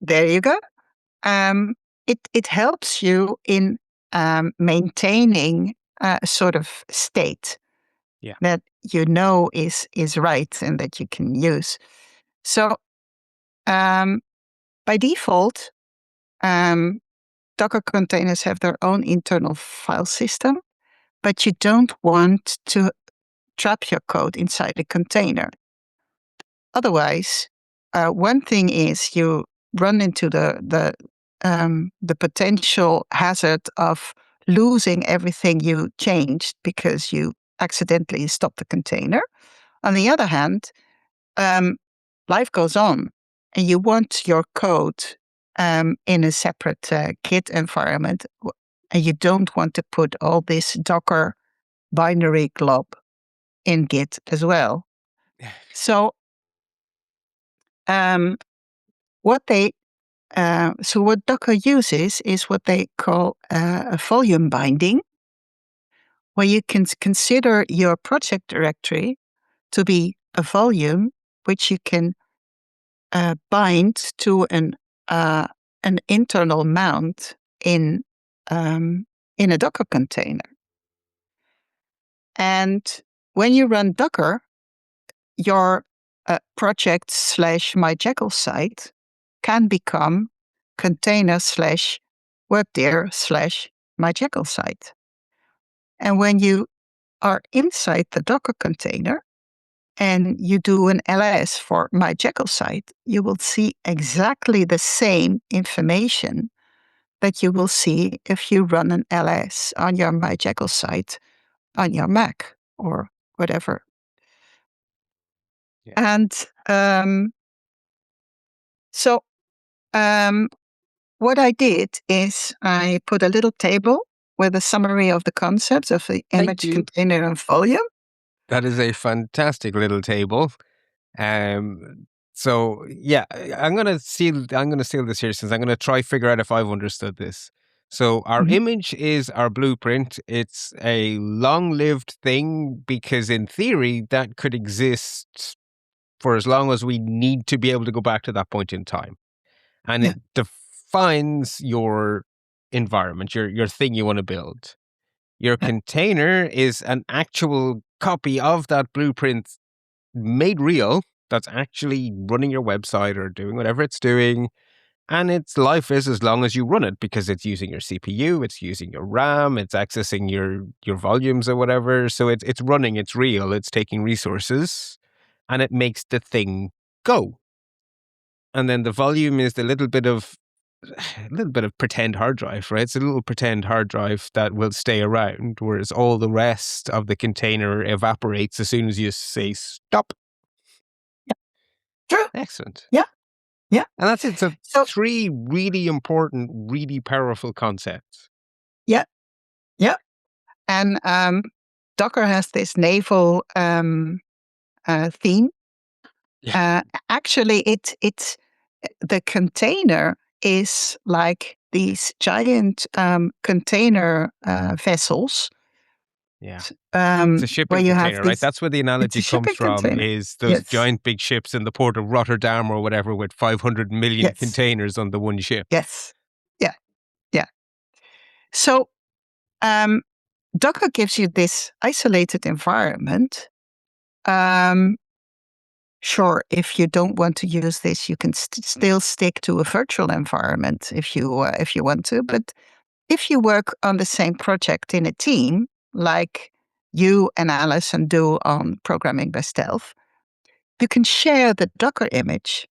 there you go. it helps you in maintaining a sort of state Yeah. that you know is right and that you can use. So by default, Docker containers have their own internal file system, but you don't want to trap your code inside a container. Otherwise, one thing is you run into the potential hazard of losing everything you changed because you accidentally stopped the container. On the other hand, life goes on, and you want your code in a separate Git environment, and you don't want to put all this Docker binary glob in Git as well. So what they so what Docker uses is what they call a volume binding, where you can consider your project directory to be a volume which you can bind to an internal mount in a Docker container. And when you run Docker, your project / myjekyll site can become container / webdir / myjekyll site. And when you are inside the Docker container and you do an ls for myjekyll site, you will see exactly the same information that you will see if you run an ls on your myjekyll site on your Mac or whatever. Yeah. And so what I did is I put a little table with a summary of the concepts of the Thank image you. container and volume. That is a fantastic little table. So yeah, I'm gonna seal this here since I'm gonna try figure out if I've understood this. So our Mhm. image is our blueprint. It's a long-lived thing because in theory that could exist for as long as we need to be able to go back to that point in time. And Yeah. it defines your environment, your thing you want to build. Your Yeah. container is an actual copy of that blueprint made real that's actually running your website or doing whatever it's doing. And its life is as long as you run it because it's using your CPU, it's using your RAM, it's accessing your volumes or whatever. So it's running, it's real, it's taking resources, and it makes the thing go. And then the volume is the little bit of pretend hard drive, right? It's a little pretend hard drive that will stay around, whereas all the rest of the container evaporates as soon as you say stop. Yeah. True. Excellent. Yeah. Yeah. And that's it. So So three really important, really powerful concepts. yeah. Yeah. And Docker has this naval theme. Yeah. Actually, it's the container is like these giant container vessels Yeah. It's a where shipping you have container, right? these. That's where the It's a analogy comes shipping from, container. is those Yes. giant big ships in the port of Rotterdam or whatever with 500 million Yes. containers on the one ship. Yes. Yeah. Yeah. So um, Docker gives you this isolated environment. Um, Sure, if you don't want to use this, you can still stick to a virtual environment if you want to. But if you work on the same project in a team, like you and Alison do on Programming by Stealth, you can share the Docker image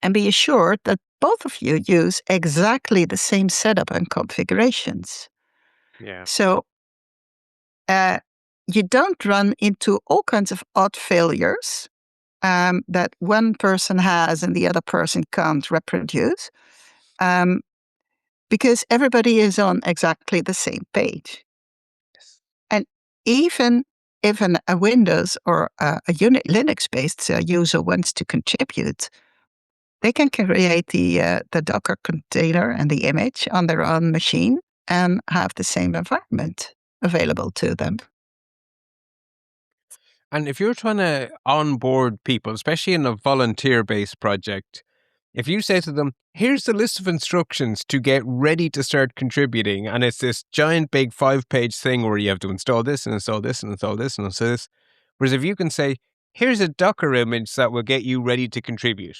and be assured that both of you use exactly the same setup and configurations. Yeah. So you don't run into all kinds of odd failures that one person has and the other person can't reproduce, because everybody is on exactly the same page. Yes. And even if a Windows or a Linux-based user wants to contribute, they can create the Docker container and the image on their own machine and have the same environment available to them. And if you're trying to onboard people, especially in a volunteer based project, if you say to them, here's the list of instructions to get ready to start contributing, and it's this giant big 5-page thing where you have to install this and install this and install this and install this. Whereas if you can say, here's a Docker image that will get you ready to contribute.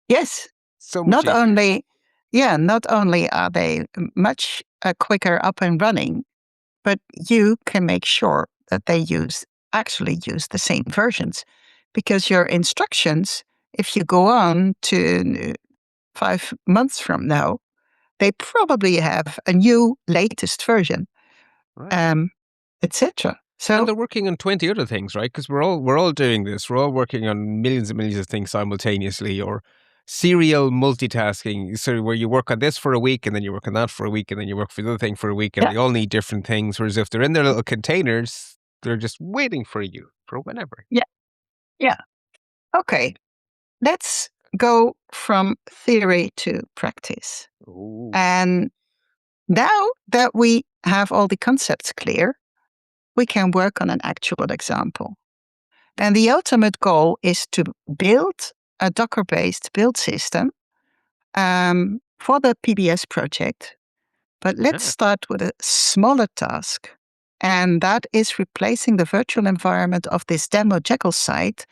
Yes. So much easier. Not only are they much quicker up and running, but you can make sure that they actually use the same versions, because your instructions, if you go on to 5 months from now, they probably have a new latest version, Right. etc. And So they're working on 20 other things, right? Because we're all doing this. We're all working on millions and millions of things simultaneously, or serial multitasking. So where you work on this for a week, and then you work on that for a week, and then you work for the other thing for a week, and yeah, they all need different things. Whereas if they're in their little containers, they're just waiting for you for whenever. yeah, yeah. Okay, let's go from theory to practice. Ooh. And now that we have all the concepts clear, we can work on an actual example. And the ultimate goal is to build a Docker-based build system for the PBS project. But let's Yeah. start with a smaller task. And that is replacing the virtual environment of this demo Jekyll site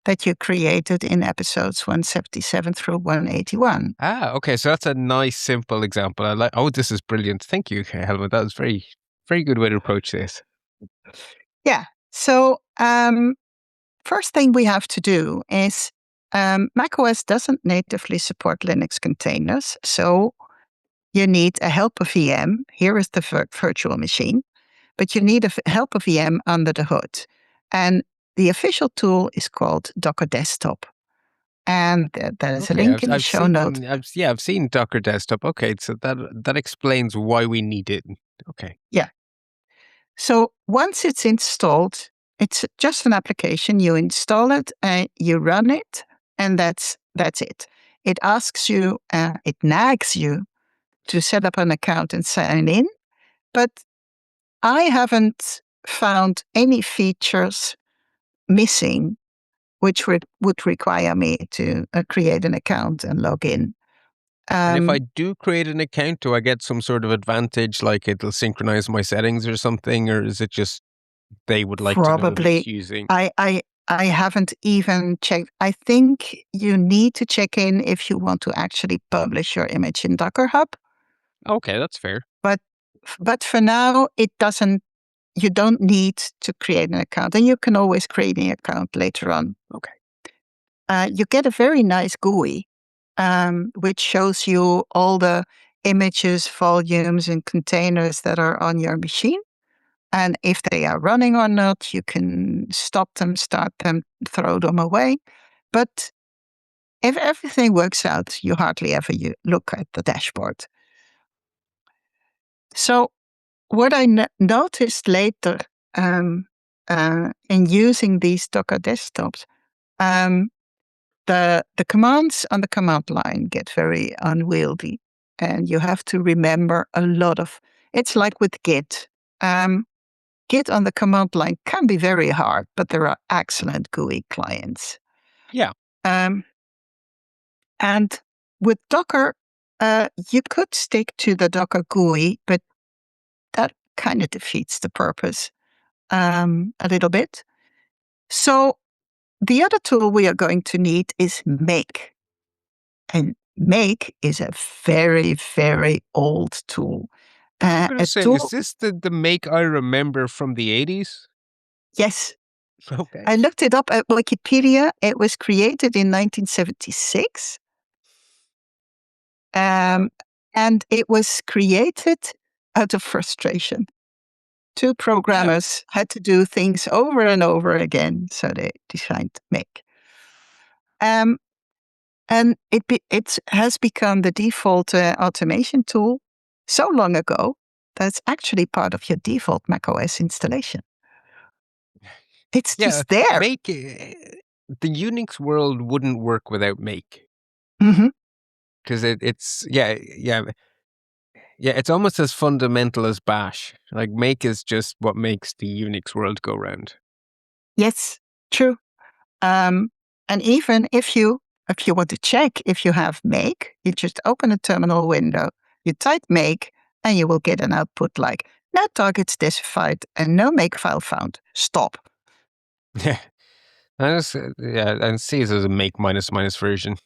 that you created in episodes 177 through 181. Okay. So that's a nice, simple example. I like. Oh, this is brilliant. Thank you, Helma. That was very, very good way to approach this. Yeah. So first thing we have to do is macOS doesn't natively support Linux containers. So you need a helper VM. Here is the virtual machine, but you need a helper VM under the hood. And the official tool is called Docker Desktop. And there is a Okay, link in the show notes. I've seen Docker Desktop. Okay, so that explains why we need it. Okay. Yeah. So once it's installed, it's just an application. You install it and you run it, and that's it. It asks you, it nags you to set up an account and sign in, but I haven't found any features missing which would require me to create an account and log in. And if I Um, do create an account, do I get some sort of advantage, like it'll synchronize my settings or something, or is it just they would like to know who's Probably, using? I, I, I haven't even checked. I think you need to check in if you want to actually publish your image in Docker Hub. Okay, that's fair. But, but for now, it doesn't. You don't need to create an account, and you can always create an account later on. Okay. You get a very nice GUI, which shows you all the images, volumes, and containers that are on your machine. And if they are running or not, you can stop them, start them, throw them away. But if everything works out, you hardly ever look at the dashboard. So what I noticed later in using these Docker desktops, the commands on the command line get very unwieldy, and you have to remember a lot of. It's like with Git. Git on the command line can be very hard, but there are excellent GUI clients. Yeah. Um, and with Docker, you could stick to the Docker GUI, but that kind of defeats the purpose a little bit. So the other tool we are going to need is Make. And Make is a very, very old tool. I'm gonna A say, is tool, this the make I remember from the 80s? yes, Okay. I looked it up at Wikipedia. It was created in 1976. Wow. And it was created out of frustration. Two Yeah. programmers had to do things over and over again, so they designed Make. Um, and it has become the default automation tool so long ago that it's actually part of your default macOS installation. It's Yeah. just there. Make the Unix world wouldn't work without make. Hmm. Because it's it's almost as fundamental as bash. Like make is just what makes the Unix world go round. Yes, true. And even if you if you want to check if you have make, you just open a terminal window, you type make, and you will get an output like no target specified and no make file found. Stop. Yeah. And see it as a make minus minus version.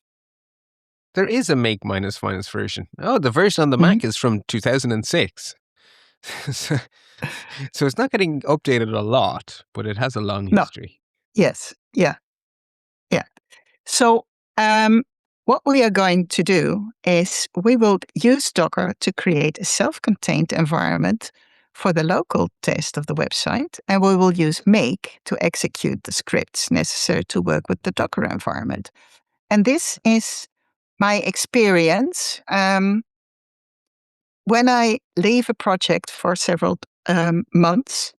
There is a make minus minus version. Oh, the version on the Mac is from 2006. so, so it's not getting updated a lot, but it has a long No. history. Yes. Yeah. Yeah. So what we are going to do is we will use Docker to create a self-contained environment for the local test of the website, and we will use make to execute the scripts necessary to work with the Docker environment. And this is my experience. When I leave a project for several months,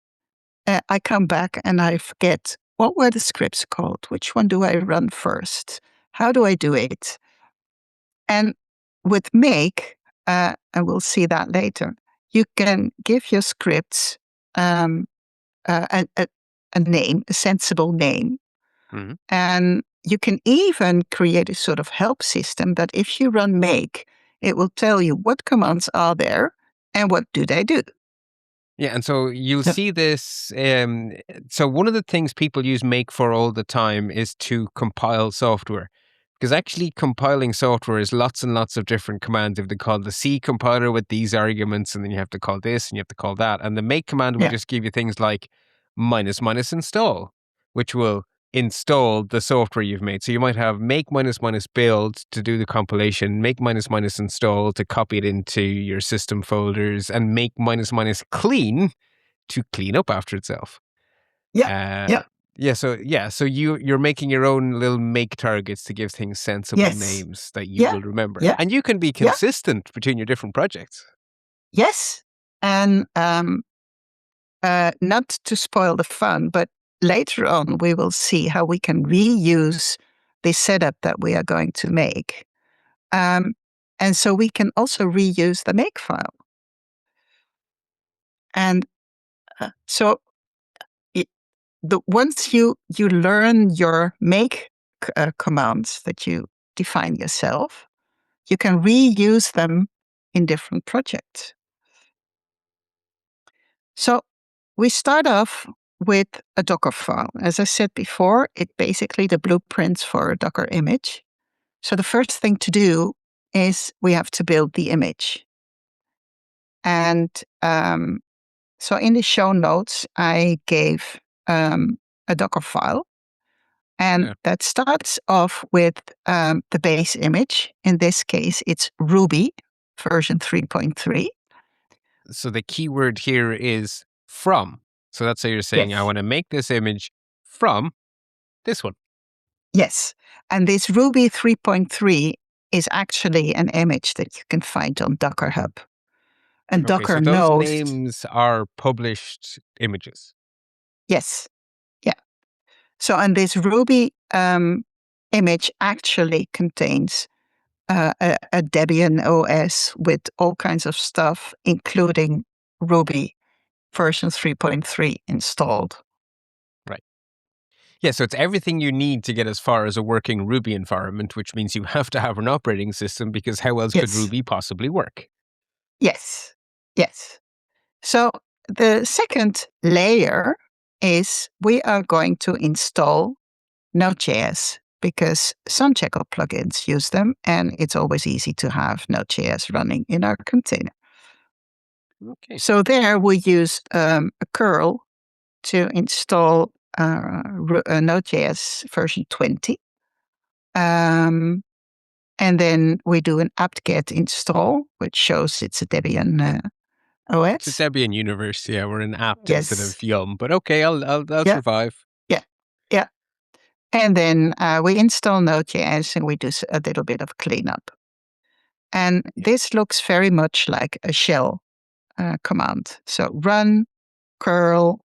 I come back and I forget what were the scripts called? Which one do I run first? How do I do it? And with make, and we'll see that later, you can give your scripts a name, a sensible name. Mm-hmm. And you can even create a sort of help system that if you run make, it will tell you what commands are there and what do they do. Yeah, and so you'll Yeah. see this. So one of the things people use make for all the time is to compile software. Because actually compiling software is lots and lots of different commands. You have to call the C compiler with these arguments, and then you have to call this, and you have to call that. And the make command will Yeah. just give you things like minus minus install, which will install the software you've made. So you might have make minus minus build to do the compilation, make minus minus install to copy it into your system folders, and make minus minus clean to clean up after itself. Yeah. Yeah. So you're making your own little make targets to give things sensible Yes. names that you Yeah. will remember. Yeah. And you can be Yeah. consistent between your different projects. Yes. And not to spoil the fun, but later on we will see how we can reuse the setup that we are going to make. And so we can also reuse the make file. And so once you learn your make commands that you define yourself, you can reuse them in different projects. So we start off with a Docker file. As I said before, it's basically the blueprints for a Docker image. So the first thing to do is we have to build the image. And so in the show notes, I gave a Docker file. And that starts off with the base image. In this case, it's Ruby version 3.3. So the keyword here is from. So that's how you're saying, I Yes. want to make this image from this one. Yes. And this Ruby 3.3 is actually an image that you can find on Docker Hub. And Okay, Docker so those knows. names are published images. Yes. Yeah. So, and this Ruby image actually contains a Debian OS with all kinds of stuff, including Ruby version 3.3 installed. Right. Yeah, so it's everything you need to get as far as a working Ruby environment, which means you have to have an operating system because how else could Yes. Ruby possibly work? Yes. Yes. So the second layer is we are going to install Node.js because some Jekyll plugins use them, and it's always easy to have Node.js running in our container. Okay. So there we use a curl to install Node.js version 20. And then we do an apt-get install, which shows it's a Debian OS. It's a Debian universe. Yeah, we're in apt instead Yes. of yum, but okay, I'll Yeah. survive. Yeah. Yeah. And then we install Node.js and we do a little bit of cleanup. And this looks very much like a shell command. So run curl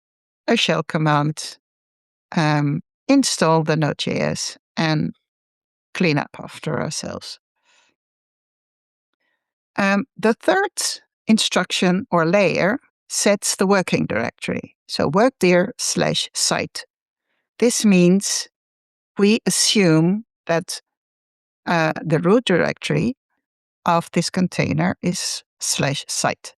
a shell command, install the Node.js, and clean up after ourselves. The third instruction or layer sets the working directory. So workdir/site. This means we assume that the root directory of this container is /site.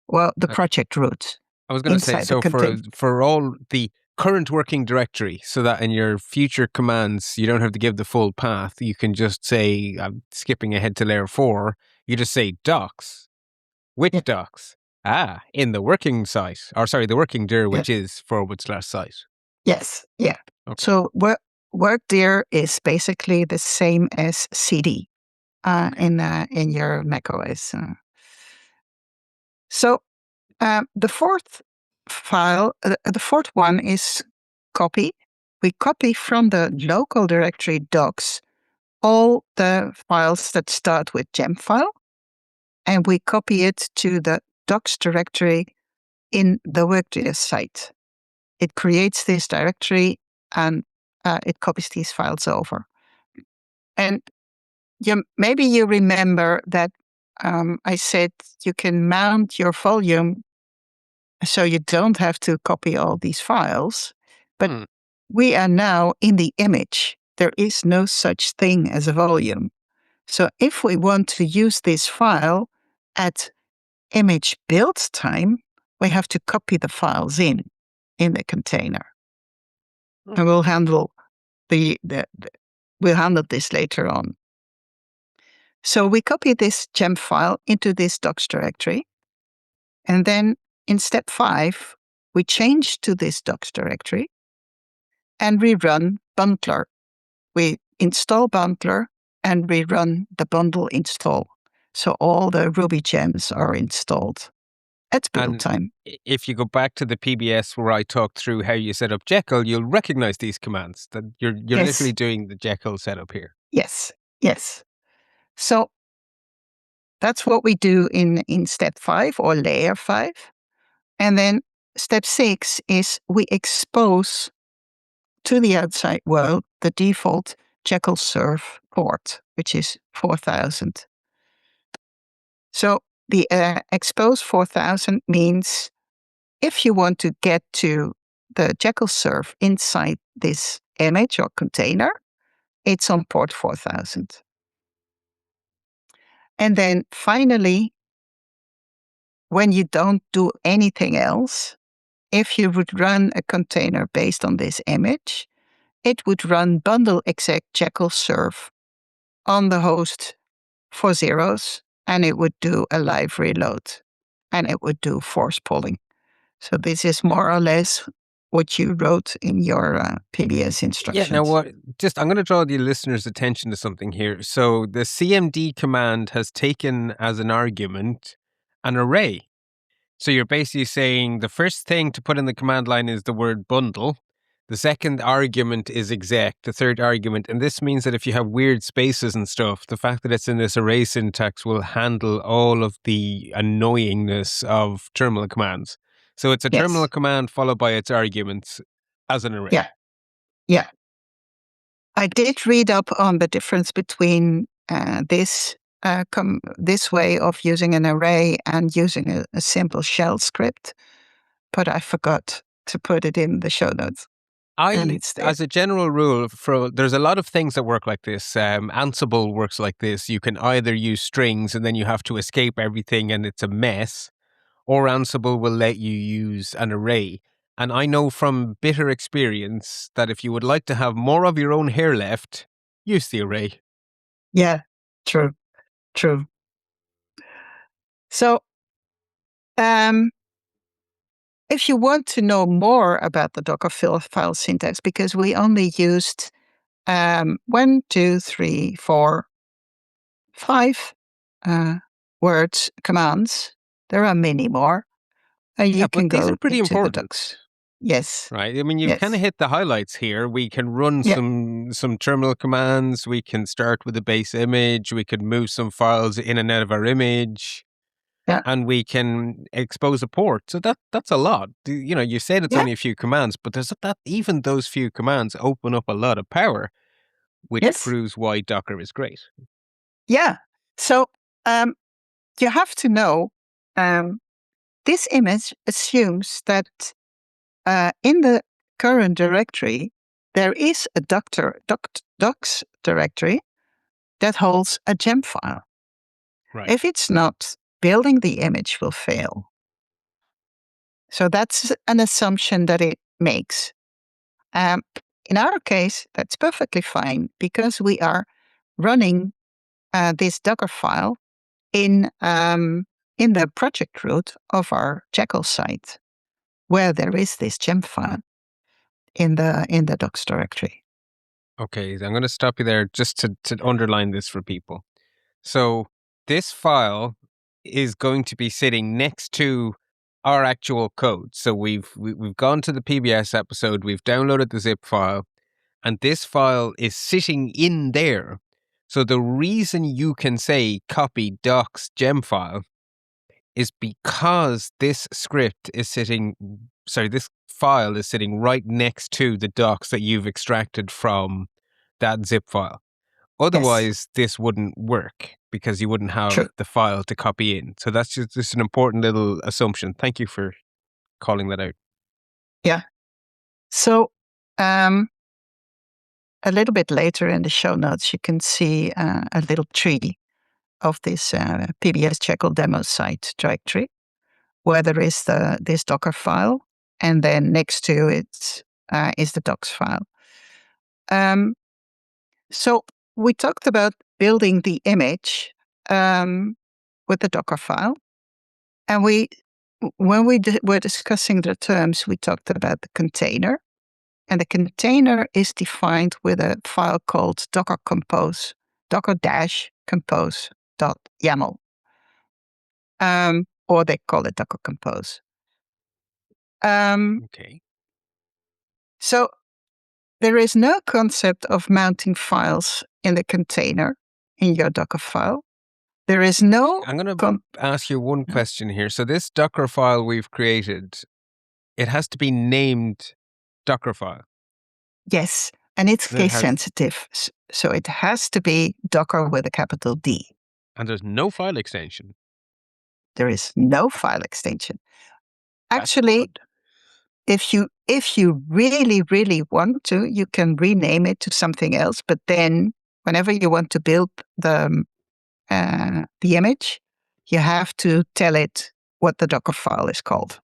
Well, the project root. I was going to say, inside the so container. for all the current working directory, so that in your future commands, you don't have to give the full path. You can just say, I'm skipping ahead to layer 4, you just say docs. Which Yeah. docs? In the working site, or sorry, the working dir, which is /site. Yes. Yeah. Okay. So work dir is basically the same as cd in your macOS. So the fourth file, the fourth one is copy. We copy from the local directory docs all the files that start with gem file, and we copy it to the docs directory in the workdir site. It creates this directory and it copies these files over. And maybe you remember that I said you can mount your volume so you don't have to copy all these files. But we are now in the image. There is no such thing as a volume. So if we want to use this file at image build time, we have to copy the files in the container. And we'll handle we'll handle this later on. So we copy this gem file into this docs directory. And then in step 5, we change to this docs directory and we run bundler. We install bundler and we run the bundle install. So all the Ruby gems are installed at build time. If you go back to the PBS where I talked through how you set up Jekyll, you'll recognize these commands. That you're literally doing the Jekyll setup here. Yes. So that's what we do in step 5 or layer 5. And then step 6 is we expose to the outside world the default Jekyll serve port, which is 4000. So the expose 4000 means if you want to get to the Jekyll serve inside this image or container, it's on port 4000. And then finally, when you don't do anything else, if you would run a container based on this image, it would run bundle exec Jekyll serve on the host for zeros, and it would do a live reload, and it would do force polling. So this is more or less what you wrote in your PBS instructions. Yeah, now I'm going to draw the listener's attention to something here. So the cmd command has taken as an argument an array. So you're basically saying the first thing to put in the command line is the word bundle. The second argument is exec, the third argument. And this means that if you have weird spaces and stuff, the fact that it's in this array syntax will handle all of the annoyingness of terminal commands. So it's a terminal command followed by its arguments as an array. Yeah. I did read up on the difference between this way of using an array and using a simple shell script, but I forgot to put it in the show notes. As a general rule, there's a lot of things that work like this. Ansible works like this. You can either use strings and then you have to escape everything and it's a mess, or Ansible will let you use an array. And I know from bitter experience that if you would like to have more of your own hair left, use the array. Yeah, true. So, if you want to know more about the Docker file syntax, because we only used 1, 2, 3, 4, 5 words, commands. There are many more. You can go these are pretty into important. the docs. Yes. Right. I mean, you've kind of hit the highlights here. We can run some terminal commands. We can start with a base image. We can move some files in and out of our image. Yeah. And we can expose a port. So that's a lot. You said it's only a few commands, but there's even those few commands open up a lot of power, which proves why Docker is great. Yeah. So you have to know this image assumes that in the current directory, there is a docs directory that holds a gem file. Right. If it's not, building the image will fail. So that's an assumption that it makes. In our case, that's perfectly fine because we are running this Docker file in the project root of our Jekyll site, where there is this gem file in the docs directory. Okay, I'm going to stop you there just to underline this for people. So this file is going to be sitting next to our actual code. So we've gone to the PBS episode, we've downloaded the zip file, and this file is sitting in there. So the reason you can say copy docs gem file is because this file is sitting right next to the docs that you've extracted from that zip file. Yes, Otherwise, this wouldn't work because you wouldn't have true. the file to copy in. So that's just an important little assumption. Thank you for calling that out. Yeah. So a little bit later in the show notes, you can see a little tree of this PBS Jekyll demo site directory, where there is this Docker file, and then next to it is the docs file. So we talked about building the image with the Docker file, and when we were discussing the terms, we talked about the container, and the container is defined with a file called docker compose, docker-compose.yaml, or they call it docker compose. Okay. So there is no concept of mounting files in the container in your Docker file. There is no. I'm going to ask you one question here. So this Docker file we've created, it has to be named Docker file. Yes, and it's And it case has, sensitive. So it has to be Docker with a capital D. and there's no file extension. There is no file extension. That's Actually, good. if you really, really want to, you can rename it to something else. But then whenever you want to build the image, you have to tell it what the Docker file is called.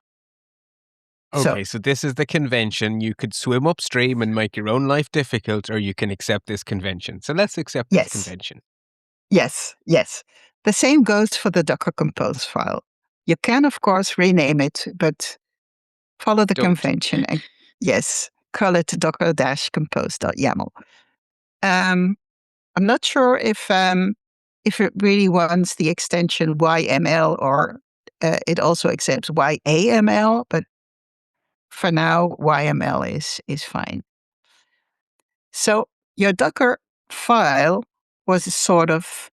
Okay, so this is the convention. You could swim upstream and make your own life difficult, or you can accept this convention. So let's accept this convention. Yes. The same goes for the Docker compose file. You can, of course, rename it, but follow the Don't. convention and call it docker-compose.yaml. I'm not sure if it really wants the extension YML or it also accepts YAML, but for now, YML is fine. So your Docker file was a sort of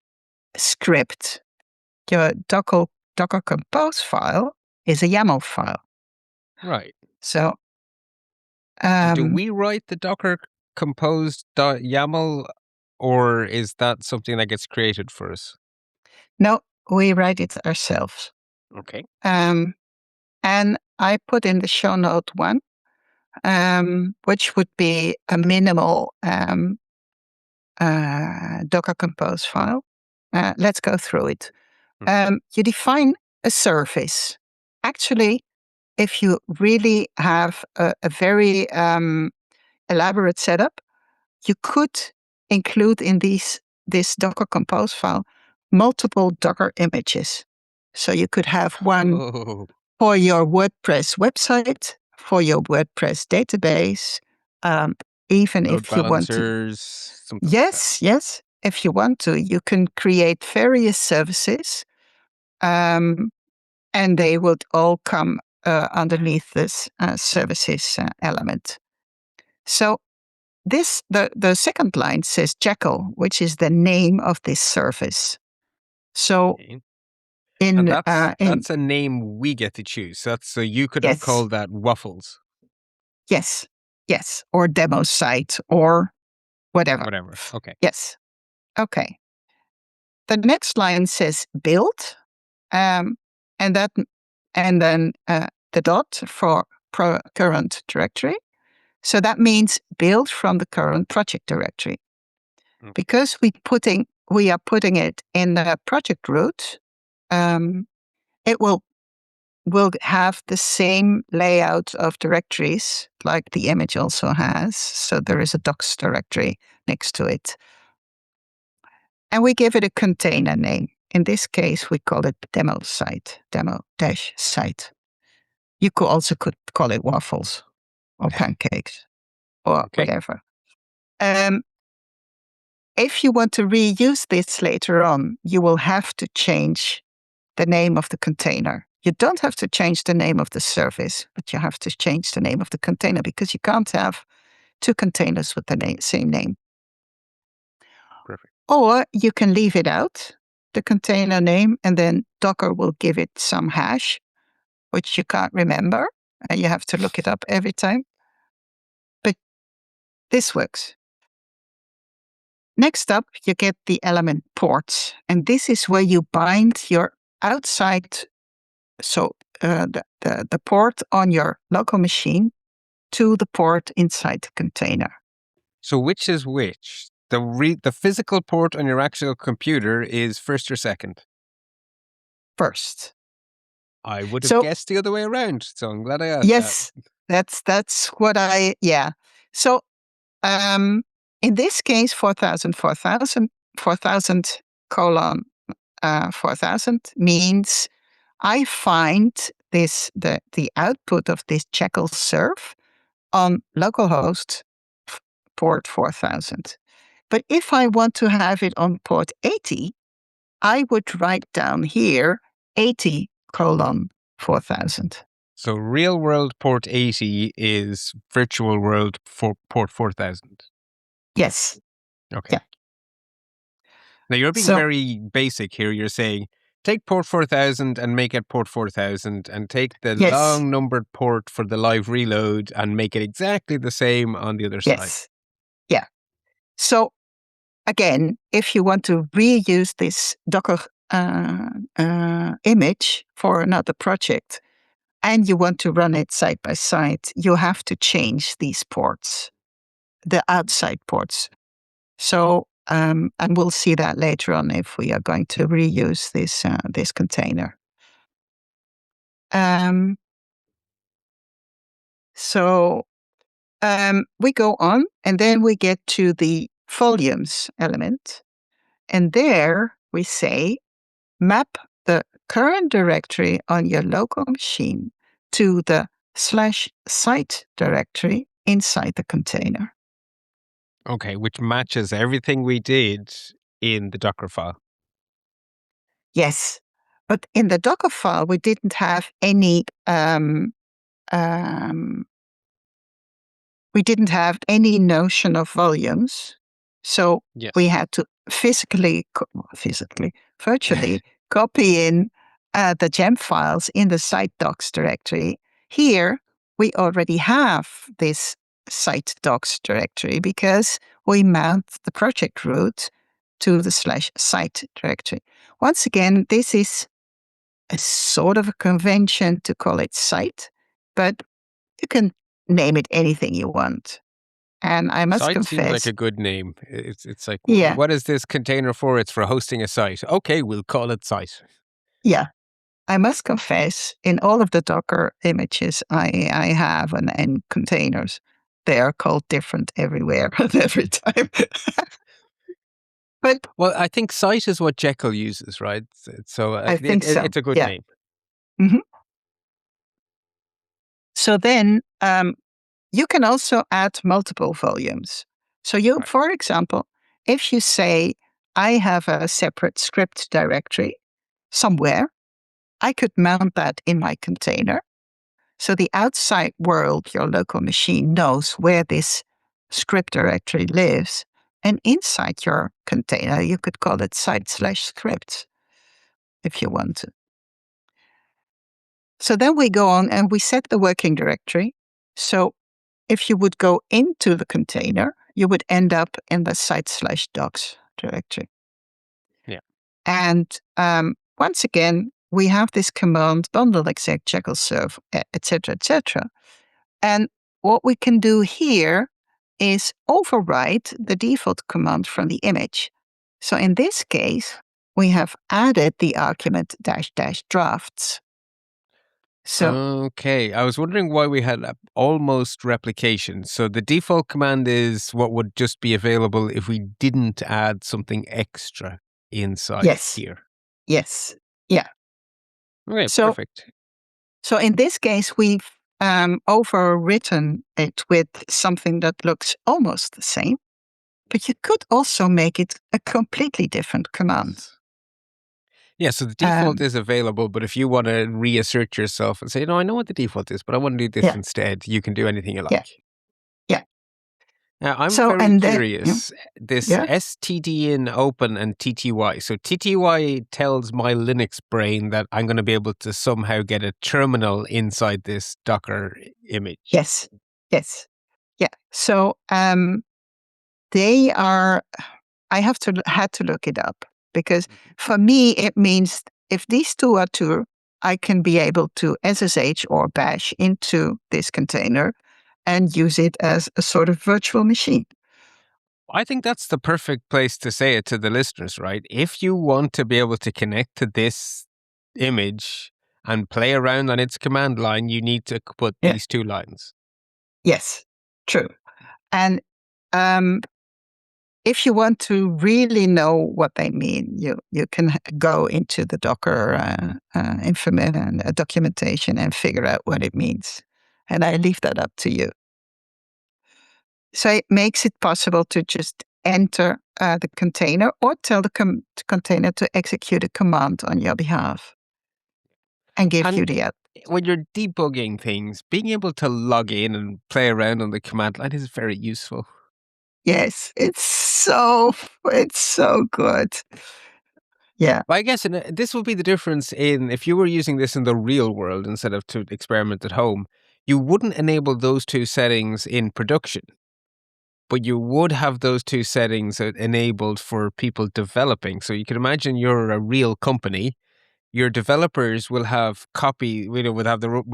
script. Your Docker compose file is a YAML file. Right. So Do we write the Docker compose.yaml, or is that something that gets created for us? no, we write it ourselves. Okay. And I put in the show note one, which would be a minimal Docker compose file. Let's go through it. You define a service. Actually, if you really have a very elaborate setup, you could include in this Docker compose file multiple Docker images. So you could have one for your WordPress website, for your WordPress database, even Load if you want to. balancers, something like that. Yes. If you want to, you can create various services, and they would all come underneath this services element. So the second line says Jekyll, which is the name of this service. So Okay. in And that's a name we get to choose. So you could have yes, called that Waffles. yes, or demo site or whatever. Whatever. Okay. Yes. Okay. The next line says build, and that and then the dot for current directory. So that means build from the current project directory. Okay. Because we are putting it in the project root, it will have the same layout of directories like the image also has. So there is a docs directory next to it. And we give it a container name. In this case, we call it demo site, demo-site. You could call it waffles or pancakes or Okay. whatever. If you want to reuse this later on, you will have to change the name of the container. You don't have to change the name of the service, but you have to change the name of the container because you can't have two containers with the same name. Perfect. Or you can leave it out, the container name, and then Docker will give it some hash, which you can't remember, and you have to look it up every time. But this works. Next up, you get the element ports, and this is where you bind your outside, so the port on your local machine to the port inside the container. So which is which? The physical port on your actual computer is first or second? First. I would have So guessed the other way around, so I'm glad I asked yes, that's what yeah. So in this case, 4,000 colon 4,000 means I find the output of this Jekyll serve on localhost port 4,000. But if I want to have it on port 80, I would write down here 80 colon 4,000. So real world port 80 is virtual world port 4000. Yes. Okay. Yeah. Now you're being So very basic here. You're saying take port 4000 and make it port 4000 and take the yes, long numbered port for the live reload and make it exactly the same on the other side. yes, yeah. So again, if you want to reuse this Docker image for another project and you want to run it side by side, you have to change these ports, the outside ports. So, and we'll see that later on if we are going to reuse this container. So we go on, and then we get to the volumes element, and there we say map the current directory on your local machine to the /site directory inside the container. Okay, which matches everything we did in the Docker file. Yes, but in the Docker file, we didn't have any we didn't have any notion of volumes. So Yes. we had to virtually copy in the gem files in the site docs directory. Here, we already have this site docs directory because we mount the project root to the /site directory. Once again, this is a sort of a convention to call it site, but you can name it anything you want. And I must Site seems like confess, a good name. It's like, yeah, what is this container for? It's for hosting a site. Okay, we'll call it site. yeah, I must confess, in all of the Docker images I have and containers, they are called different everywhere and every time. But Well, I think site is what Jekyll uses, right? So I think so. it's a good Yeah. name. hmm So then you can also add multiple volumes. So you, Right. for example, if you say, I have a separate script directory somewhere, I could mount that in my container. So the outside world, your local machine, knows where this script directory lives. And inside your container, you could call it site/scripts if you want to. So then we go on and we set the working directory. So if you would go into the container, you would end up in the site/docs directory. Yeah. And once again, we have this command bundle exec Jekyll serve, etc., etc. And what we can do here is override the default command from the image. So in this case, we have added the argument dash dash drafts. So Okay, I was wondering why we had almost replication. So the default command is what would just be available if we didn't add something extra inside yes, here. yes, yeah. Okay, So perfect. so in this case, we've overwritten it with something that looks almost the same, but you could also make it a completely different command. Yeah, so the default Um, is available, but if you want to reassert yourself and say, no, I know what the default is, but I want to do this yeah, instead, you can do anything you yeah, like. yeah. Now, I'm So very and then curious. This yeah, std in open and tty. So tty tells my Linux brain that I'm going to be able to somehow get a terminal inside this Docker image. yes, yes, yeah. So they are. I had to look it up because for me it means if these two are true, I can be able to SSH or bash into this container and use it as a sort of virtual machine. I think that's the perfect place to say it to the listeners, right? If you want to be able to connect to this image and play around on its command line, you need to put Yeah. these two lines. Yes. True. And um, if you want to really know what they mean, you can go into the Docker and documentation and figure out what it means. And I leave that up to you. So it makes it possible to just enter the container or tell the container to execute a command on your behalf and give you And the output. when you're debugging things, being able to log in and play around on the command line is very useful. Yes, it's so good. Yeah, But I guess this would be the difference in if you were using this in the real world instead of to experiment at home, you wouldn't enable those two settings in production, but you would have those two settings enabled for people developing. So you can imagine you're a real company. Your developers will have will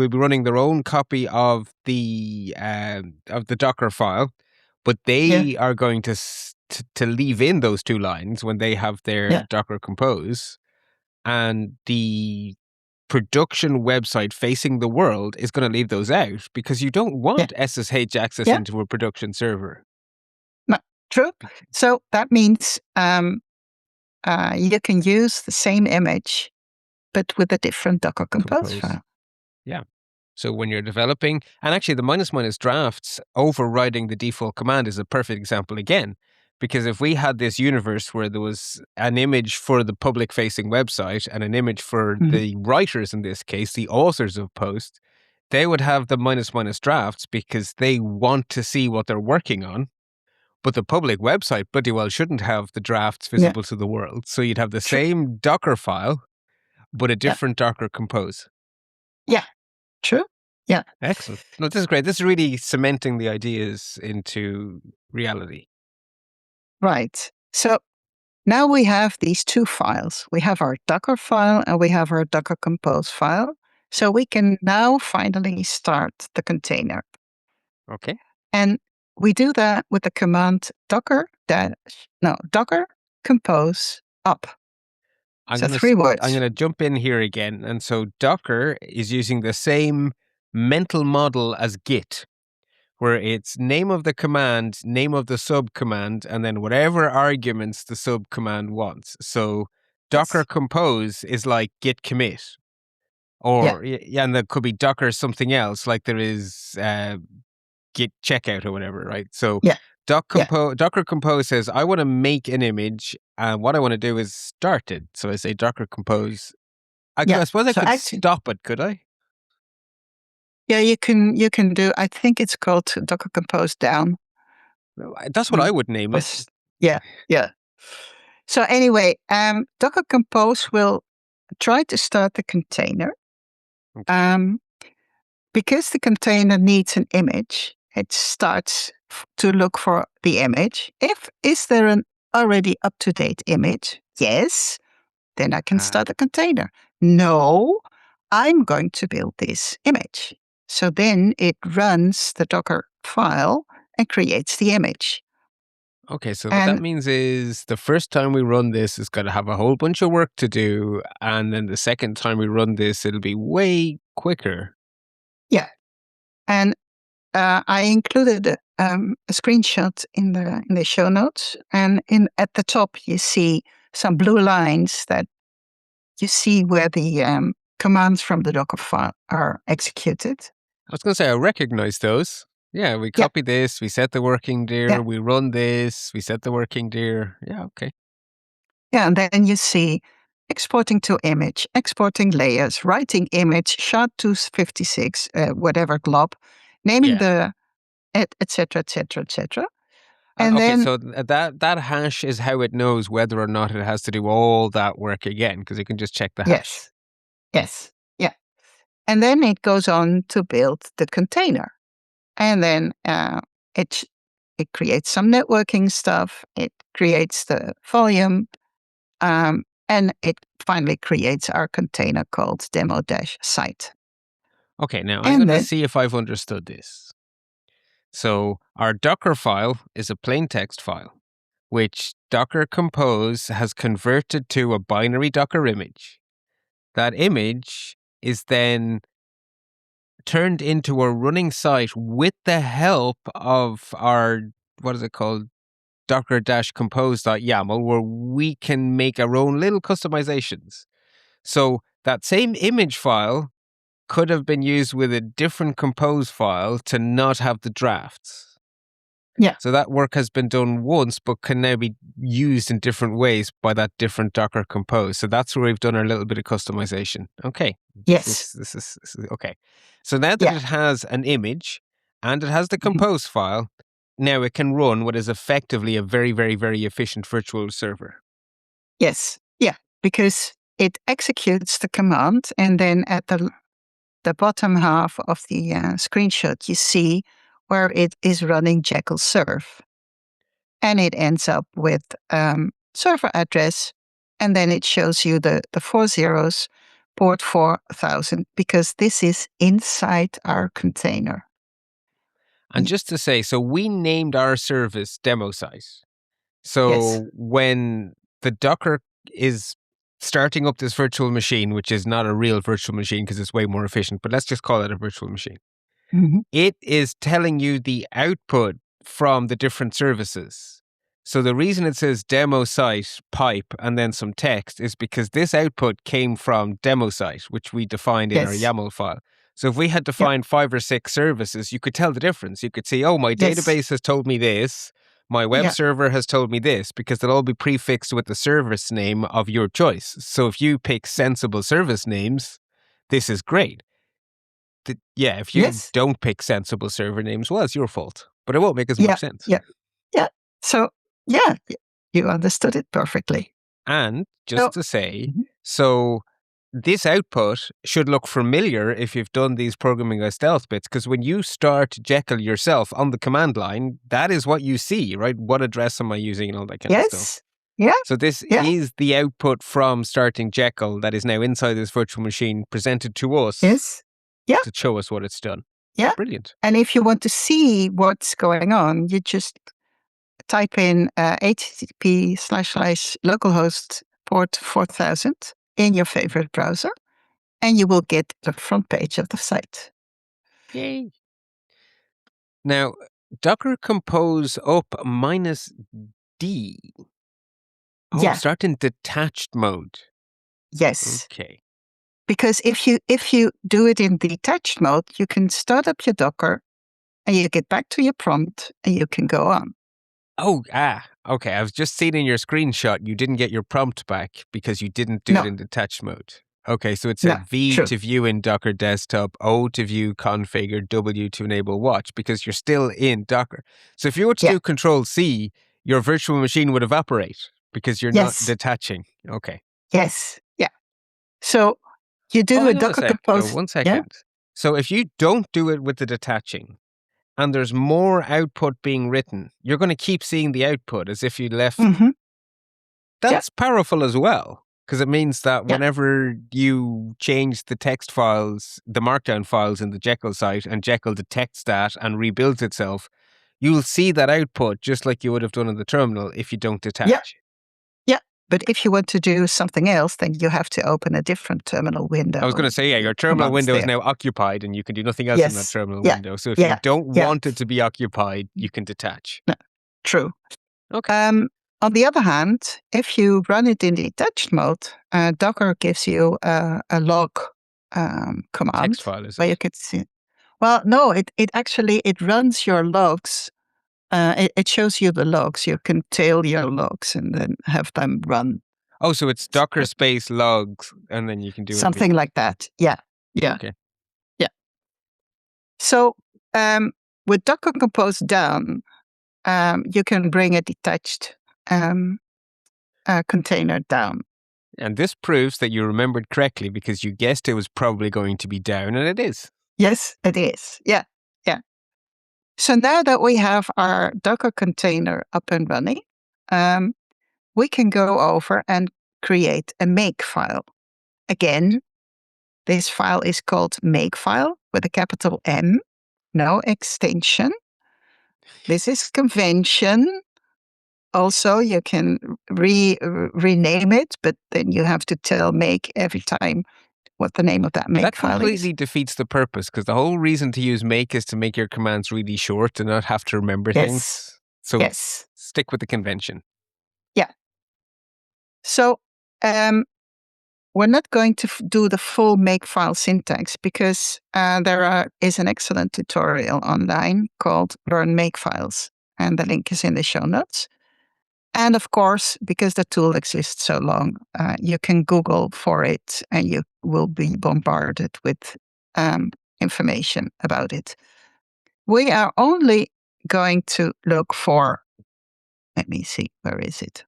be running their own copy of the Docker file, but yeah, they are going to leave in those two lines when they have their yeah, Docker Compose, and the production website facing the world is going to leave those out because you don't yeah, want SSH access yeah. into a production server. No, true. So that means you can use the same image, but with a different Docker Compose Compose. file. Yeah. So when you're developing, and actually the minus minus drafts overriding the default command is a perfect example again. Because if we had this universe where there was an image for the public facing website and an image for Mhm. the writers, in this case, the authors of post, they would have the minus minus drafts because they want to see what they're working on. But the public website bloody well shouldn't have the drafts Yeah, visible to the world. So you'd have the true. same Docker file, but a Yeah, different Docker compose. yeah, true. Yeah, Excellent. No, this is great. This is really cementing the ideas into reality. right. So now we have these two files. We have our Docker file and we have our Docker Compose file. So we can now finally start the container. Okay. And we do that with the command Docker compose up. So three I'm words. gonna jump in here again. And so Docker is using the same mental model as Git, where it's name of the command, name of the sub command, and then whatever arguments the sub command wants. So Docker Yes. compose is like git commit. Yeah. Or yeah, and there could be Docker something else, like there is Git checkout or whatever, right? So Yeah. Yeah. Docker Compose says, I want to make an image, and what I want to do is start it. So I say Docker Compose. Yeah. I suppose I So could actually, stop it, could I? yeah, you can do. I think it's called Docker Compose down. No, That's what I Mm, would name it. yeah. Yeah. So anyway, Docker Compose will try to start the container. Okay. Um, because the container needs an image, it starts to look for the image. If is there an already up to date image? Yes, then I can Ah. start a container. No, I'm going to build this image. So then it runs the Docker file and creates the image. Okay, so what that And means is the first time we run this is going to have a whole bunch of work to do, and then the second time we run this, it'll be way quicker. yeah, and I included a screenshot in the show notes, and in at the top you see some blue lines that you see where the commands from the Docker file are executed. I was going to say, I recognize those. Yeah, we Yeah, copy this, we set the working yeah, dir, we run this, we set the working dir. Yeah, okay. yeah, and then you see exporting to image, exporting layers, writing image, SHA-256, whatever glob, naming Yeah. the etc., etc., etc. And And okay, then so that hash is how it knows whether or not it has to do all that work again, because you can just check the hash. yes, yes, yeah. And then it goes on to build the container. And then it creates some networking stuff. It creates the volume. And it finally creates our container called demo-site. Okay, now I'm And going to then, see if I've understood this. So our Docker file is a plain text file, which Docker Compose has converted to a binary Docker image. That image is then turned into a running site with the help of our, what is it called? docker-compose.yaml, where we can make our own little customizations. So that same image file could have been used with a different compose file to not have the drafts. yeah, So that work has been done once, but can now be used in different ways by that different Docker Compose. So that's where we've done our little bit of customization. Okay, yes, this is okay. So now that yeah, it has an image and it has the mhm, Compose file, now it can run what is effectively a very, very, very efficient virtual server. yes, yeah, because it executes the command, and then at the bottom half of the screenshot, you see where it is running Jekyll serve. And it ends up with server address, and then it shows you the 4 zeros, port 4000, because this is inside our container. And just to say, so we named our service demo site. Yes. So when the Docker is starting up this virtual machine, which is not a real virtual machine because it's way more efficient, but let's just call it a virtual machine. Mhm. It is telling you the output from the different services. So the reason it says demo site pipe and then some text is because this output came from demo site, which we defined in our Yes. YAML file. So if we had Yeah. defined 5 or 6 services, you could tell the difference. You could see, oh, my Yes. database has told me this. My web Yeah. server has told me this, because they'll all be prefixed with the service name of your choice. So if you pick sensible service names, this is great. Yeah, if you Yes. don't pick sensible server names, well, it's your fault. But it won't make as Yeah. much sense. Yeah. Yeah. So, yeah, you understood it perfectly. And just So, to say, mhm. so this output should look familiar if you've done these programming by stealth bits, because when you start Jekyll yourself on the command line, that is what you see, right? What address am I using and all that kind of stuff. Yes. Yeah. So this Yeah. is the output from starting Jekyll that is now inside this virtual machine presented to us Yes. Yeah. to show us what it's done. Yeah. Brilliant. And if you want to see what's going on, you just type in http//localhost port 4000 in your favorite browser, and you will get the front page of the site. Yay. Now, Docker Compose up -D. Oh, Yeah. start in detached mode. Yes. Okay. Because if you do it in detached mode, you can start up your Docker and you get back to your prompt and you can go on. Oh, okay. I was just seeing in your screenshot you didn't get your prompt back because you didn't do it No, in detached mode. Okay, so it no, said V true. to view in Docker desktop, O to view configure, W to enable watch because you're still in Docker. So if you were to Yeah. do Control C, your virtual machine would evaporate because you're not Yes. detaching. Okay. Yes. Yeah. So you Oh, do a hang on a Docker sec, though. Compose. 1 second. Yeah. So if you don't do it with the detaching and there's more output being written, you're going to keep seeing the output as if you left. Mm-hmm. Yeah. That's powerful as well, because it means that Yeah. whenever you change the text files, the markdown files in the Jekyll site, and Jekyll detects that and rebuilds itself, you'll see that output just like you would have done in the terminal if you don't detach. Yeah. But if you want to do something else, then you have to open a different terminal window. I was going to say, your terminal window is now occupied and you can do nothing else in that terminal window. So if you don't want it to be occupied, you can detach. No, true. Okay. On the other hand, if you run it in detached mode, Docker gives you a log command. Text file, is it? Where you can see. Well, no, it actually runs your logs. It shows you the logs. You can tail your logs and then have them run. Oh, so it's Docker space logs, and then you can do something like that. Yeah. Okay. Yeah. So with Docker Compose down, you can bring a detached container down. And this proves that you remembered correctly because you guessed it was probably going to be down, and it is. Yes, it is. Yeah. So now that we have our Docker container up and running, we can go over and create a make file. Again, this file is called makefile with a capital M, no extension. This is convention. Also, you can rename it, but then you have to tell make every time what the name of that make file is. That completely defeats the purpose, because the whole reason to use make is to make your commands really short and not have to remember things. So stick with the convention. Yeah. So we're not going to do the full makefile syntax because there is an excellent tutorial online called Learn Makefiles, and the link is in the show notes. And of course, because the tool exists so long, you can Google for it and you will be bombarded with information about it. We are only going to look for, let me see, where is it?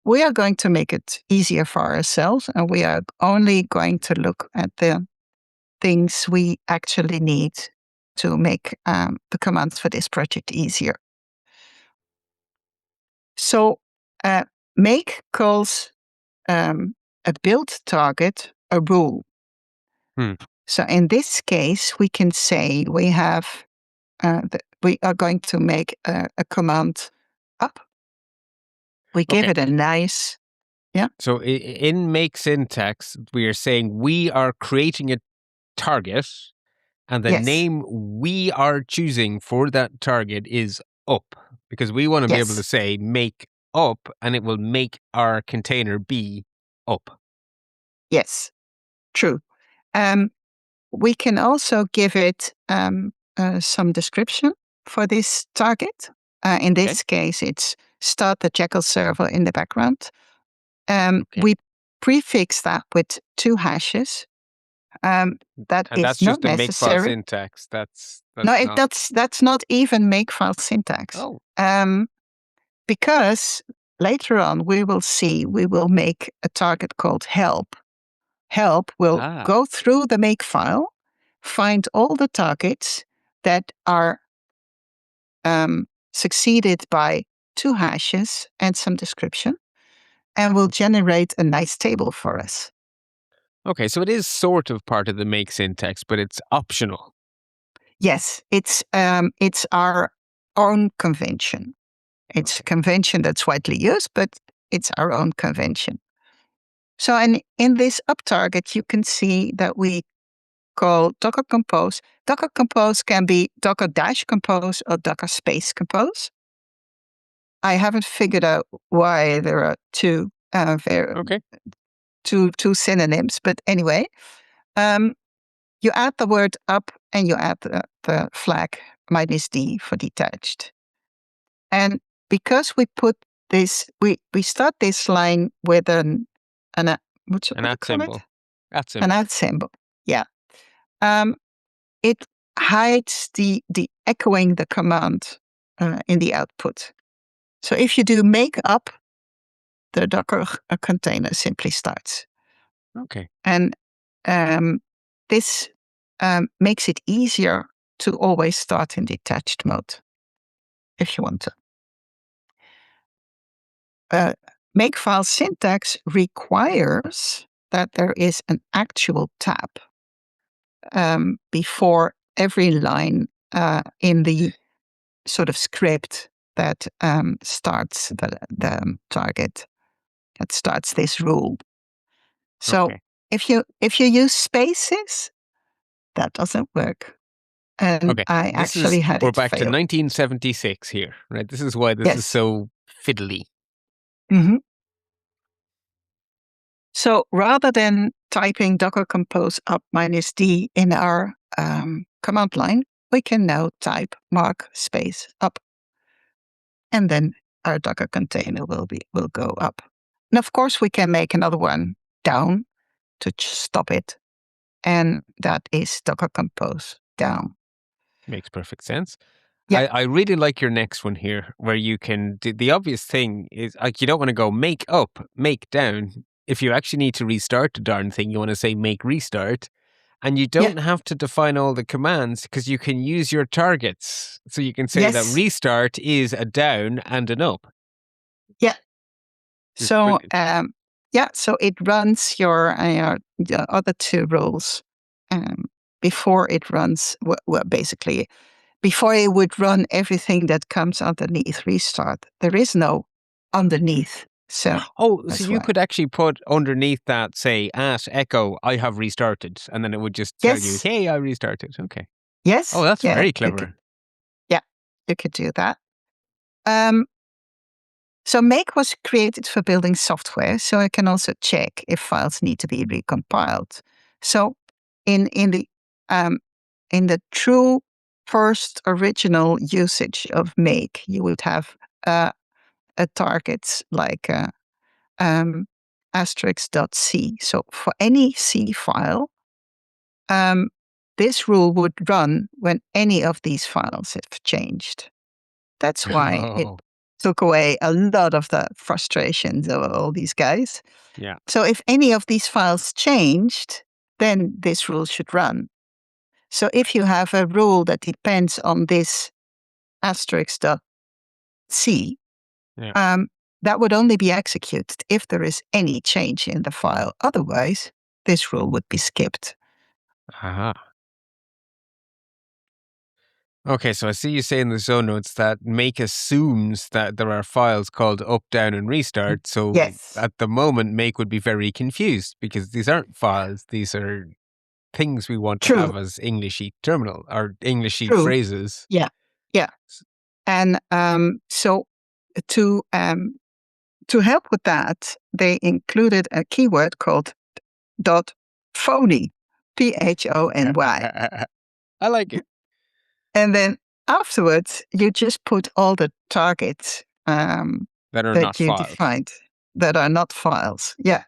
We are going to make it easier for ourselves, and we are only going to look at the things we actually need to make the commands for this project easier. So make calls a build target a rule. So in this case, we can say we have we are going to make a command up. We give it a nice, So in make syntax, we are saying we are creating a target, and the name we are choosing for that target is up, because we want to be able to say make up, and it will make our container be up. Yes, true. We can also give it some description for this target. In this case, it's start the Jekyll server in the background. We prefix that with 2 hashes. That's not just a necessary. Makefile syntax. That's not even Makefile syntax. Oh. Because later on we will make a target called help. Help will go through the Makefile, find all the targets that are succeeded by 2 hashes and some description, and will generate a nice table for us. Okay, so it is sort of part of the make syntax, but it's optional. Yes, it's our own convention. It's a convention that's widely used, but it's our own convention. So in this up target, you can see that we call Docker Compose. Docker Compose can be Docker-Compose or Docker space compose. I haven't figured out why there are two two synonyms, but anyway, you add the word up and you add the flag -d for detached. And because we put this, we start this line with an at symbol. An at symbol. Yeah. It hides the echoing the command in the output. So if you do make up, the Docker container simply starts. Okay. And this makes it easier to always start in detached mode, if you want to. Makefile syntax requires that there is an actual tab before every line in the sort of script that starts the target, that starts this rule. So Okay. if you use spaces, that doesn't work. And Okay. I This is actually had we're it back to fail. 1976 here, right? This is why this is Yes. so fiddly. hmm So rather than typing docker compose up -d in our command line, we can now type mark space up, and then our Docker container will go up. And of course, we can make another one down to stop it, and that is Docker compose down. Makes perfect sense. Yeah. I really like your next one here, where you can do the obvious thing is like you don't want to go make up, make down. If you actually need to restart the darn thing, you want to say make restart. And you Yeah. don't have to define all the commands because you can use your targets. So you can say that Yes. restart is a down and an up. Yeah. It's So brilliant. yeah. So it runs your the other two rules before it runs. Well, basically, before it would run everything that comes underneath restart. There is no underneath. So Oh, so that's you why. could actually put underneath that, say, at echo, I have restarted. And then it would just tell you, Yes. hey, I restarted. Okay. Oh, Yes. that's Yeah. very You could. clever. Yeah. You could do that. Um, so Make was created for building software, so I can also check if files need to be recompiled. So in the um, in the true first original usage of Make, you would have a target like um, asterisk.c. So for any C file, um, this rule would run when any of these files have changed. That's why it Oh, took away a lot of the frustrations of all these guys. yeah. So if any of these files changed, then this rule should run. So if you have a rule that depends on this asterisk.c, Yeah. um, that would only be executed if there is any change in the file. Otherwise, this rule would be skipped. Aha. Okay, so I see you say in the show notes that make assumes that there are files called up, down, and restart. So Yes, at the moment, make would be very confused because these aren't files. These are things we want to true, have as Englishy terminal or Englishy true. phrases. Yeah, yeah. And so to to help with that, they included a keyword called dot phony, phony. I like it. And then afterwards, you just put all the targets That are not that you files. defined that are not files. Yeah.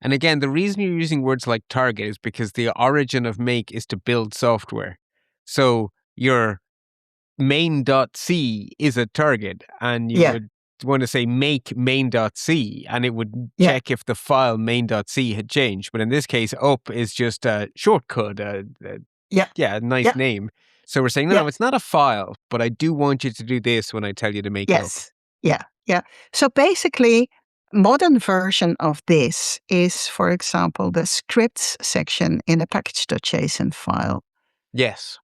And again, the reason you're using words like target is because the origin of make is to build software. So your main.c is a target, and you Yeah. would want to say make main.c, and it would Yeah. check if the file main.c had changed. But in this case, up is just a shortcut, Yeah. yeah, a nice Yeah. name. So we're saying, no, Yeah. no, it's not a file, but I do want you to do this when I tell you to make it up. Yes. Yeah. Yeah. So basically, modern version of this is, for example, the scripts section in a package.json file. Yes.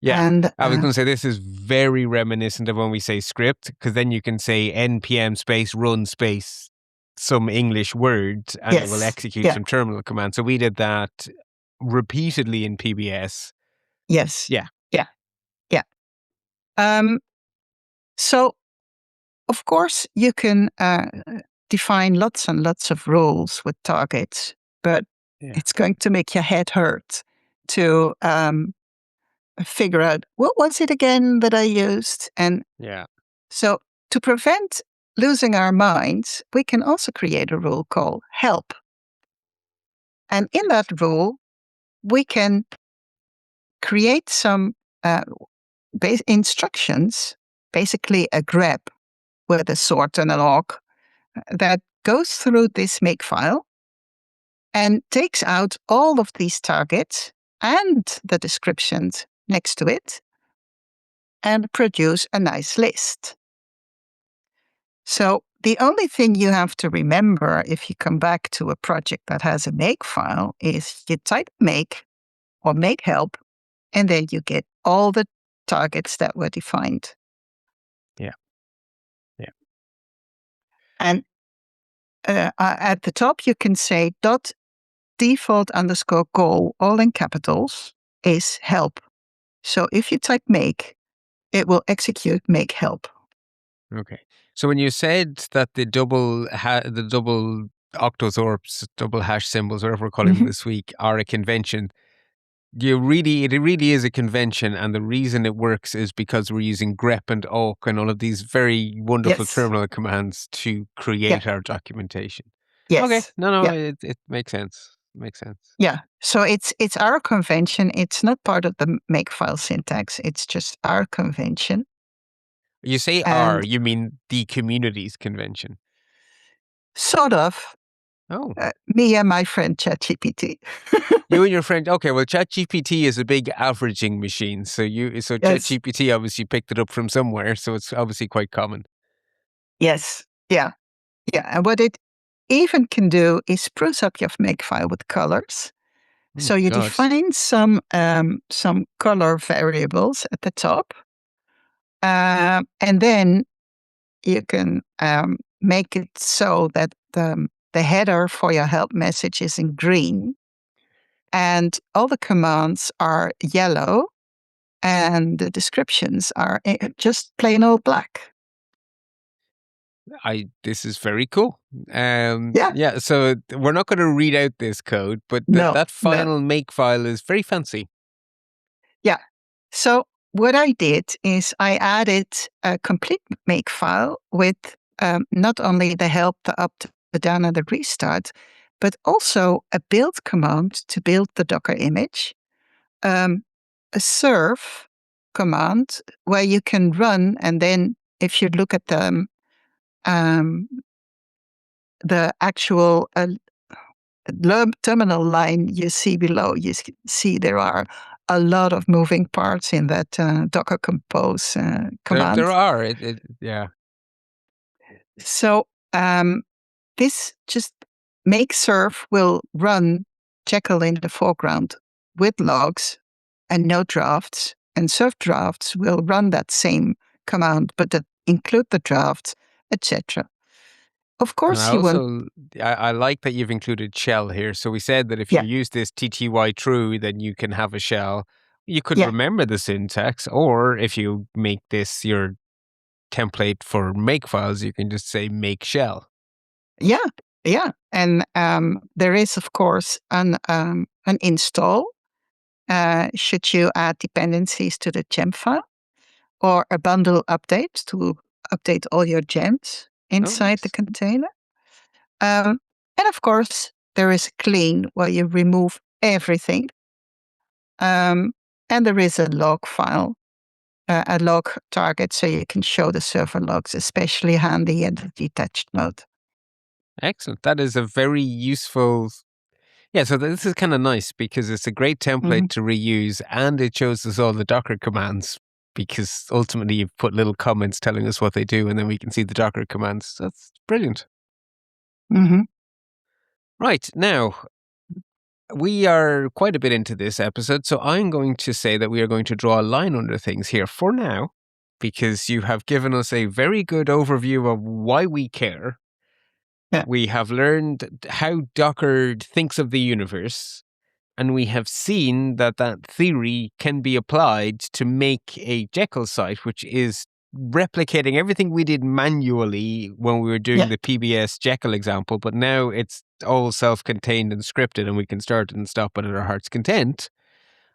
Yeah. And I was going to say this is very reminiscent of when we say script, because then you can say npm space run space some English word and it will yes. execute Yeah. some terminal command. So we did that repeatedly in PBS. Yes. Yeah. Yeah. Yeah. Um, so of course, you can define lots and lots of rules with targets, but Yeah. it's going to make your head hurt to figure out what was it again that I used. And Yeah. so, to prevent losing our minds, we can also create a rule called help. And in that rule, we can create some instructions, basically a grep with a sort and a log that goes through this make file and takes out all of these targets and the descriptions next to it and produce a nice list. So the only thing you have to remember if you come back to a project that has a make file is you type make or make help and then you get all the targets that were defined. Yeah. Yeah. And at the top, you can say dot default underscore goal, all in capitals, is help. So if you type make, it will execute make help. Okay. So when you said that the double octothorpes, double hash symbols, whatever we're calling them this week, are a convention, it really is a convention, and the reason it works is because we're using grep and awk and all of these very wonderful Yes. terminal commands to create our documentation. Okay. Yes. No, Yeah. it makes sense. Makes sense. Yeah. So it's our convention. It's not part of the makefile syntax. It's just our convention. You say And you mean the community's convention. sort of Oh. me and my friend ChatGPT. You and your friend. Okay, well, ChatGPT is a big averaging machine, so Yes. ChatGPT obviously picked it up from somewhere, so it's obviously quite common. Yes. Yeah. Yeah. And what it even can do is spruce up your makefile with colors. Oh So you God. define some color variables at the top, and then you can make it so that the header for your help message is in green, and all the commands are yellow, and the descriptions are just plain old black. This is very cool. Yeah. Yeah. So we're not going to read out this code, but No. that No. final make file is very fancy. Yeah. So what I did is I added a complete makefile with not only the help, the up, the down, and the restart, but also a build command to build the Docker image, a serve command where you can run, and then if you look at the actual terminal line you see below, you see there are a lot of moving parts in that Docker compose command. There are. Yeah. So this just make serve will run Jekyll in the foreground with logs and no drafts, and serve drafts will run that same command, but that include the drafts, etc. Of And course, you want. I like that you've included shell here. So we said that if Yeah. you use this TTY true, then you can have a shell. You could Yeah. remember the syntax, or if you make this your template for make files, you can just say make shell. Yeah, yeah, and there is of course an install. Should you add dependencies to the gem file, or a bundle update to update all your gems inside the Nice. container? And of course, there is a clean where you remove everything. And there is a log file, a log target, so you can show the server logs, especially handy in the detached mode. Excellent. That is a very useful. Yeah, so this is kind of nice because it's a great template to reuse, and it shows us all the Docker commands, because ultimately you've put little comments telling us what they do, and then we can see the Docker commands. That's brilliant. Mm-hmm. Right, now, we are quite a bit into this episode, so I'm going to say that we are going to draw a line under things here for now, because you have given us a very good overview of why we care. Yeah. We have learned how Docker thinks of the universe, and we have seen that theory can be applied to make a Jekyll site, which is replicating everything we did manually when we were doing the PBS Jekyll example, but now it's all self-contained and scripted, and we can start and stop it at our heart's content.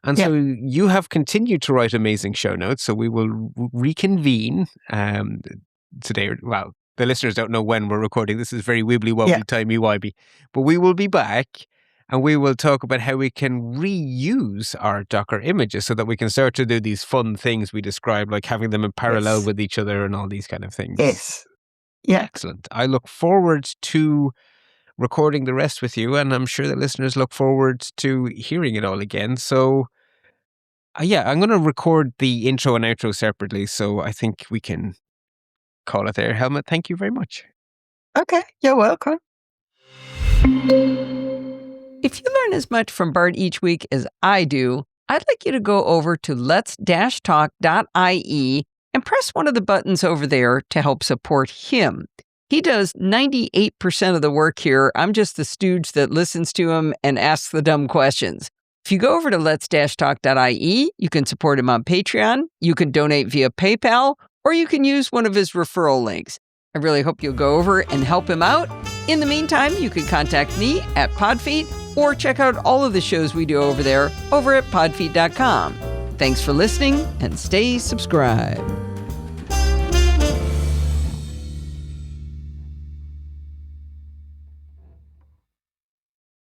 And so you have continued to write amazing show notes, so we will reconvene today. Well, the listeners don't know when we're recording. This is very wibbly-wobbly, timey-wimey. But we will be back, and we will talk about how we can reuse our Docker images so that we can start to do these fun things we described, like having them in parallel with each other and all these kind of things. Yes. Yeah. Excellent. I look forward to recording the rest with you, and I'm sure the listeners look forward to hearing it all again. So, yeah, I'm going to record the intro and outro separately, so I think we can call it there. Helma, thank you very much. Okay, you're welcome. If you learn as much from Bart each week as I do, I'd like you to go over to lets-talk.ie and press one of the buttons over there to help support him. He does 98% of the work here. I'm just the stooge that listens to him and asks the dumb questions. If you go over to lets-talk.ie, you can support him on Patreon, you can donate via PayPal, or you can use one of his referral links. I really hope you'll go over and help him out. In the meantime, you can contact me at Podfeet or check out all of the shows we do over there over at podfeet.com. Thanks for listening and stay subscribed.